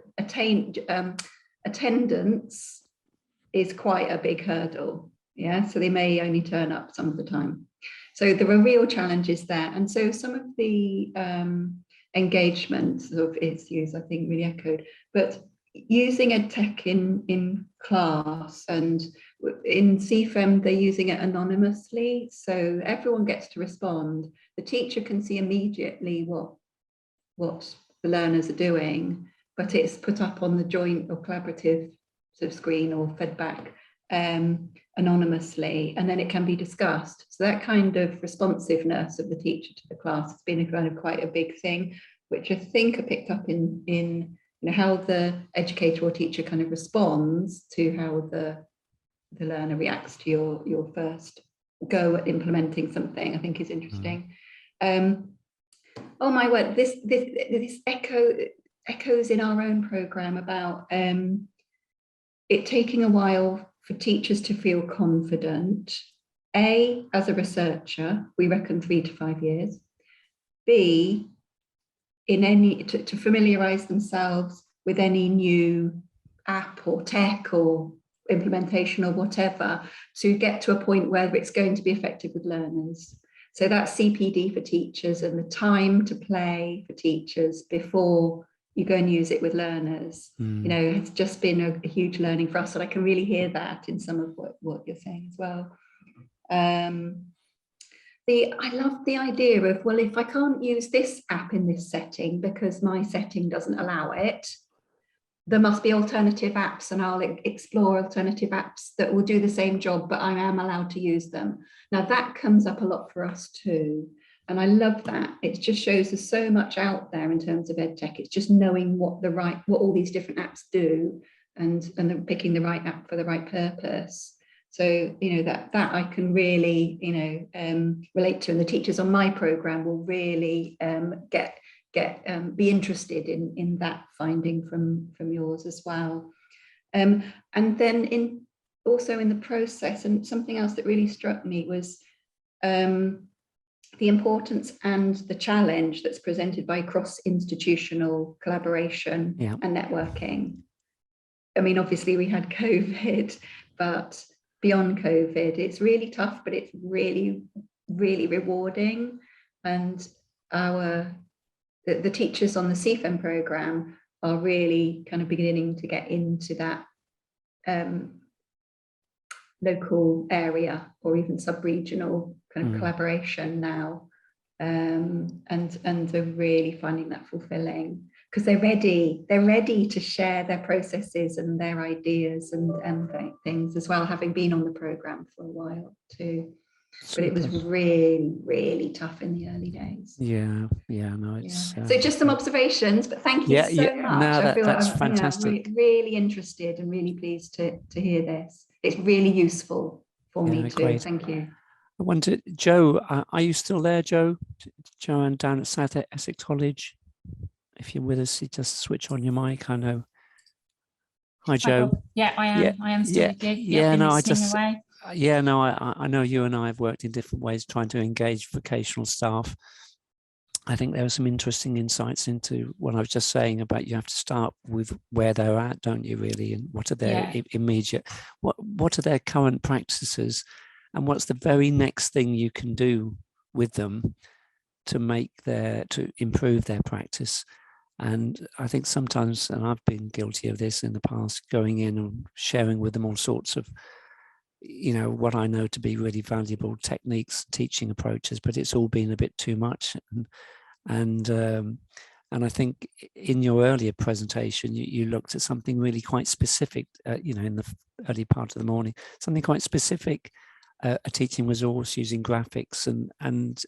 Attendance is quite a big hurdle. Yeah, so they may only turn up some of the time. So there are real challenges there. And so some of the engagements of its use, I think, really echoed. But using EdTech in class, and in CFEM, they're using it anonymously. So everyone gets to respond. The teacher can see immediately what the learners are doing, but it's put up on the joint or collaborative sort of screen or fed back anonymously, and then it can be discussed. So that kind of responsiveness of the teacher to the class has been a kind of quite a big thing, which I think are picked up in how the educator or teacher kind of responds to how the learner reacts to your first go at implementing something. I think is interesting. Oh my word, this echoes in our own program about it taking a while for teachers to feel confident. A, as a researcher, we reckon 3 to 5 years. B, to familiarize themselves with any new app or tech or implementation or whatever, to get to a point where it's going to be effective with learners. So that's CPD for teachers, and the time to play for teachers before you go and use it with learners, it's just been a huge learning for us. And I can really hear that in some of what you're saying as well. I love the idea of, well, if I can't use this app in this setting because my setting doesn't allow it, there must be alternative apps, and I'll explore alternative apps that will do the same job, but I am allowed to use them. Now that comes up a lot for us too. And I love that. It just shows there's so much out there in terms of EdTech. It's just knowing what all these different apps do, and then picking the right app for the right purpose. So, that I can really, relate to, and the teachers on my program will really be interested in that finding from yours as well. And then also in the process, and something else that really struck me was the importance and the challenge that's presented by cross-institutional collaboration and networking. I mean, obviously we had COVID, but beyond COVID, it's really tough, but it's really, really rewarding. And the teachers on the CFEM program are really kind of beginning to get into that local area or even sub-regional kind of collaboration now, and they're really finding that fulfilling, because they're ready to share their processes and their ideas and things as well, having been on the program for a while too. But it was really, really tough in the early days. So just some observations, but thank you so much.
No, that's fantastic.
I'm really interested and really pleased to hear this. It's really useful for me too. Great. Thank you.
I wonder, Joe, are you still there, Joe? Joanne down at South Essex College. If you're with us, you just switch on your mic. I know. Hi, Joe.
Yeah, I am. I am still with you.
I know you and I have worked in different ways trying to engage vocational staff. I think there are some interesting insights into what I was just saying about you have to start with where they're at, don't you, really? And what are their immediate, what are their current practices, and what's the very next thing you can do with them to improve their practice. And I think sometimes, and I've been guilty of this in the past, going in and sharing with them all sorts of, what I know to be really valuable techniques, teaching approaches, but it's all been a bit too much. And I think in your earlier presentation, you looked at something really quite specific, in the early part of the morning, something quite specific, a teaching resource using graphics, and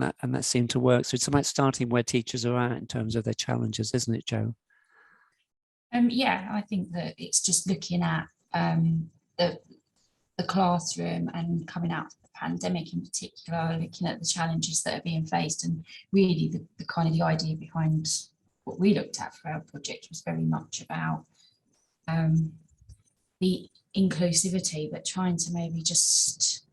that seemed to work. So it's about starting where teachers are at in terms of their challenges, isn't it, Jo?
Yeah, I think that it's just looking at the classroom and coming out of the pandemic in particular, looking at the challenges that are being faced, and really the kind of the idea behind what we looked at for our project was very much about the inclusivity, but trying to maybe just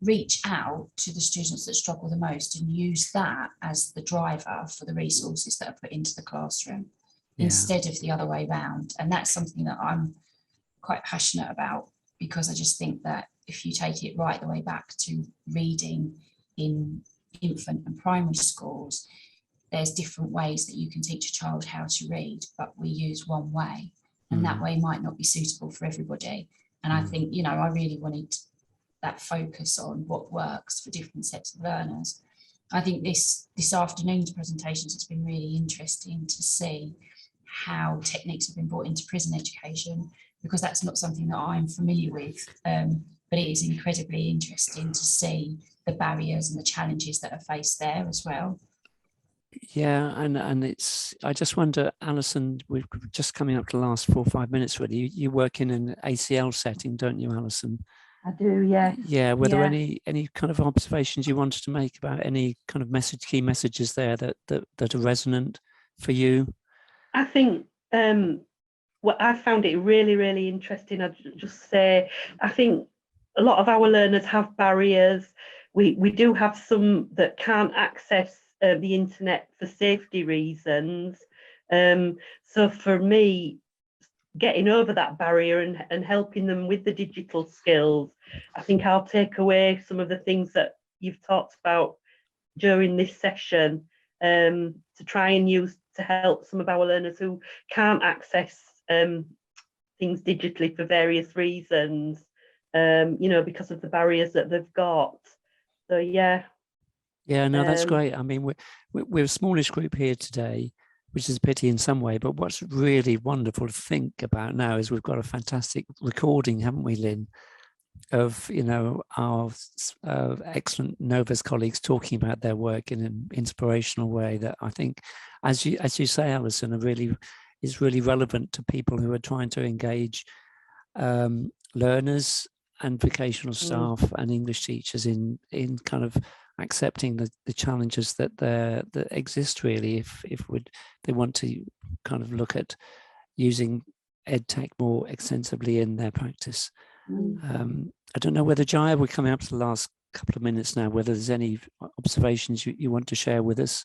reach out to the students that struggle the most and use that as the driver for the resources that are put into the classroom instead of the other way around. And that's something that I'm quite passionate about, because I just think that if you take it right the way back to reading in infant and primary schools, there's different ways that you can teach a child how to read, but we use one way, and that way might not be suitable for everybody. And I think, I really wanted that focus on what works for different sets of learners. I think this afternoon's presentations has been really interesting to see how techniques have been brought into prison education, because that's not something that I'm familiar with, but it is incredibly interesting to see the barriers and the challenges that are faced there as well.
Yeah, and it's, I just wonder, Alison, we're just coming up to the last 4 or 5 minutes really. You work in an ACL setting, don't you, Alison?
I do, yeah.
Yeah, were there any kind of observations you wanted to make about any kind of key messages there that are resonant for you?
I think well, I found it really, really interesting. I'd just say, I think a lot of our learners have barriers. We do have some that can't access the internet for safety reasons. So for me, getting over that barrier and helping them with the digital skills, I think I'll take away some of the things that you've talked about during this session to try and use to help some of our learners who can't access things digitally for various reasons, because of the barriers that they've got. So yeah.
Yeah, no, that's great. I mean, we're a smallish group here today, which is a pity in some way, but what's really wonderful to think about now is we've got a fantastic recording, haven't we, Lynne, of our excellent Novus colleagues talking about their work in an inspirational way that I think, as you say, Alison, is really relevant to people who are trying to engage learners and vocational staff and English teachers in kind of accepting the challenges that exist really if they want to kind of look at using EdTech more extensively in their practice. I don't know whether, Jaya, we're coming up to the last couple of minutes now, whether there's any observations you want to share with us.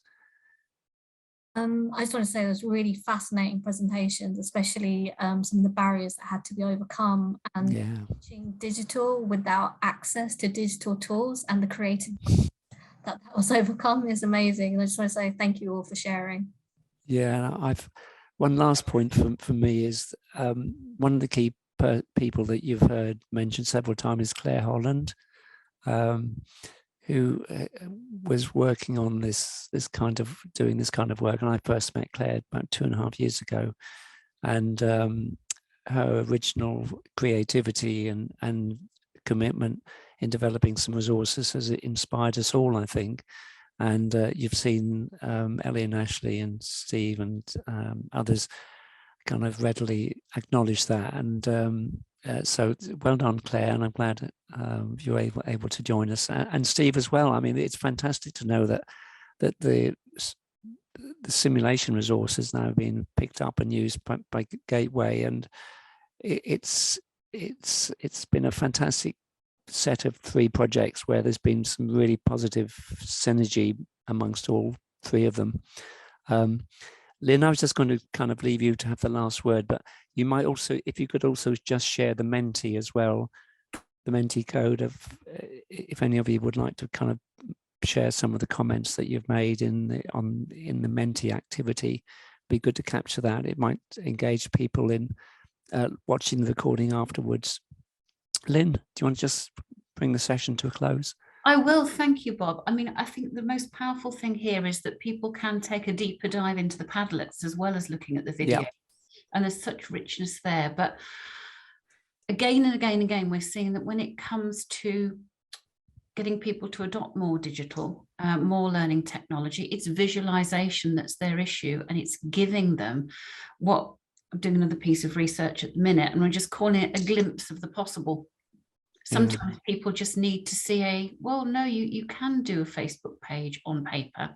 I just want to say those really fascinating presentations, especially some of the barriers that had to be overcome, and teaching digital without access to digital tools and the creative that was overcome is amazing. And I just want to say thank you all for sharing.
Yeah, one last point for me is one of the key people that you've heard mentioned several times is Claire Holland, who was working on doing this kind of work. And I first met Claire about 2.5 years ago, and her original creativity and commitment in developing some resources has inspired us all, I think. And you've seen Ellie and Ashley and Steve and others kind of readily acknowledge that. And so well done, Claire, and I'm glad you're able to join us, and Steve as well. I mean, it's fantastic to know that the simulation resource is now being picked up and used by Gateway, and it's been a fantastic set of 3 projects where there's been some really positive synergy amongst all 3 of them. Lynne, I was just going to kind of leave you to have the last word, but you might also, if you could also just share the Menti as well, the Menti code of, if any of you would like to kind of share some of the comments that you've made in the Menti activity, be good to capture that. It might engage people in watching the recording afterwards. Lynne, do you want to just bring the session to a close?
I will, thank you, Bob. I mean, I think the most powerful thing here is that people can take a deeper dive into the Padlets as well as looking at the video. Yeah. And there's such richness there. But again and again and again, we're seeing that when it comes to getting people to adopt more digital, more learning technology, it's visualization that's their issue, and it's giving them what, I'm doing another piece of research at the minute, and we're just calling it a glimpse of the possible. Sometimes people just need to see well, no, you can do a Facebook page on paper.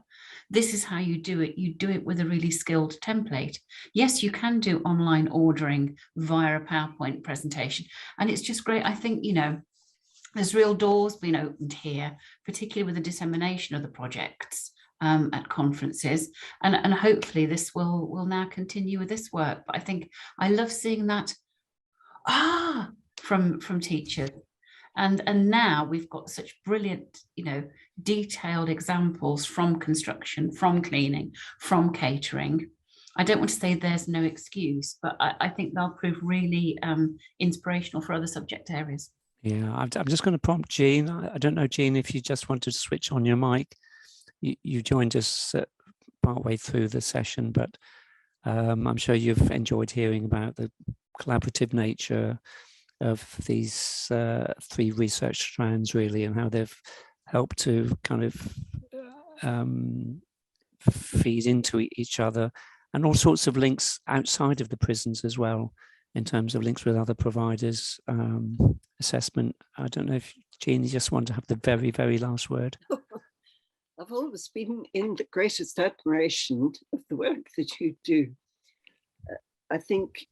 This is how you do it. You do it with a really skilled template. Yes, you can do online ordering via a PowerPoint presentation. And it's just great. I think, there's real doors being opened here, particularly with the dissemination of the projects at conferences. And hopefully this will now continue with this work. But I think I love seeing that from teachers. And now we've got such brilliant, detailed examples from construction, from cleaning, from catering. I don't want to say there's no excuse, but I think they'll prove really inspirational for other subject areas.
Yeah, I'm just going to prompt Jean. I don't know, Jean, if you just want to switch on your mic. You joined us partway through the session, but I'm sure you've enjoyed hearing about the collaborative nature of these 3 research strands, really, and how they've helped to kind of feed into each other, and all sorts of links outside of the prisons as well, in terms of links with other providers, assessment. I don't know if Jean, you just want to have the very, very last word.
I've always been in the greatest admiration of the work that you do. I think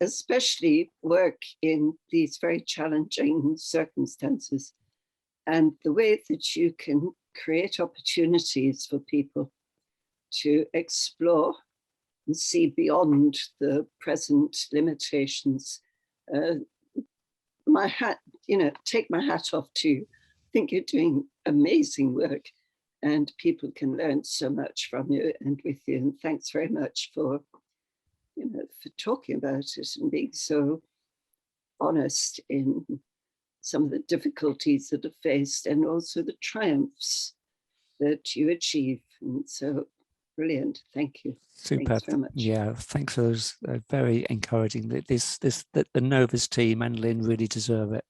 especially work in these very challenging circumstances, and the way that you can create opportunities for people to explore and see beyond the present limitations. My hat, take my hat off to you. I think you're doing amazing work, and people can learn so much from you and with you. And thanks very much for talking about it and being so honest in some of the difficulties that are faced, and also the triumphs that you achieve. And so brilliant. Thank you.
Super.
Thanks very much.
Yeah, thanks for those very encouraging. The Novus team and Lynne really deserve it.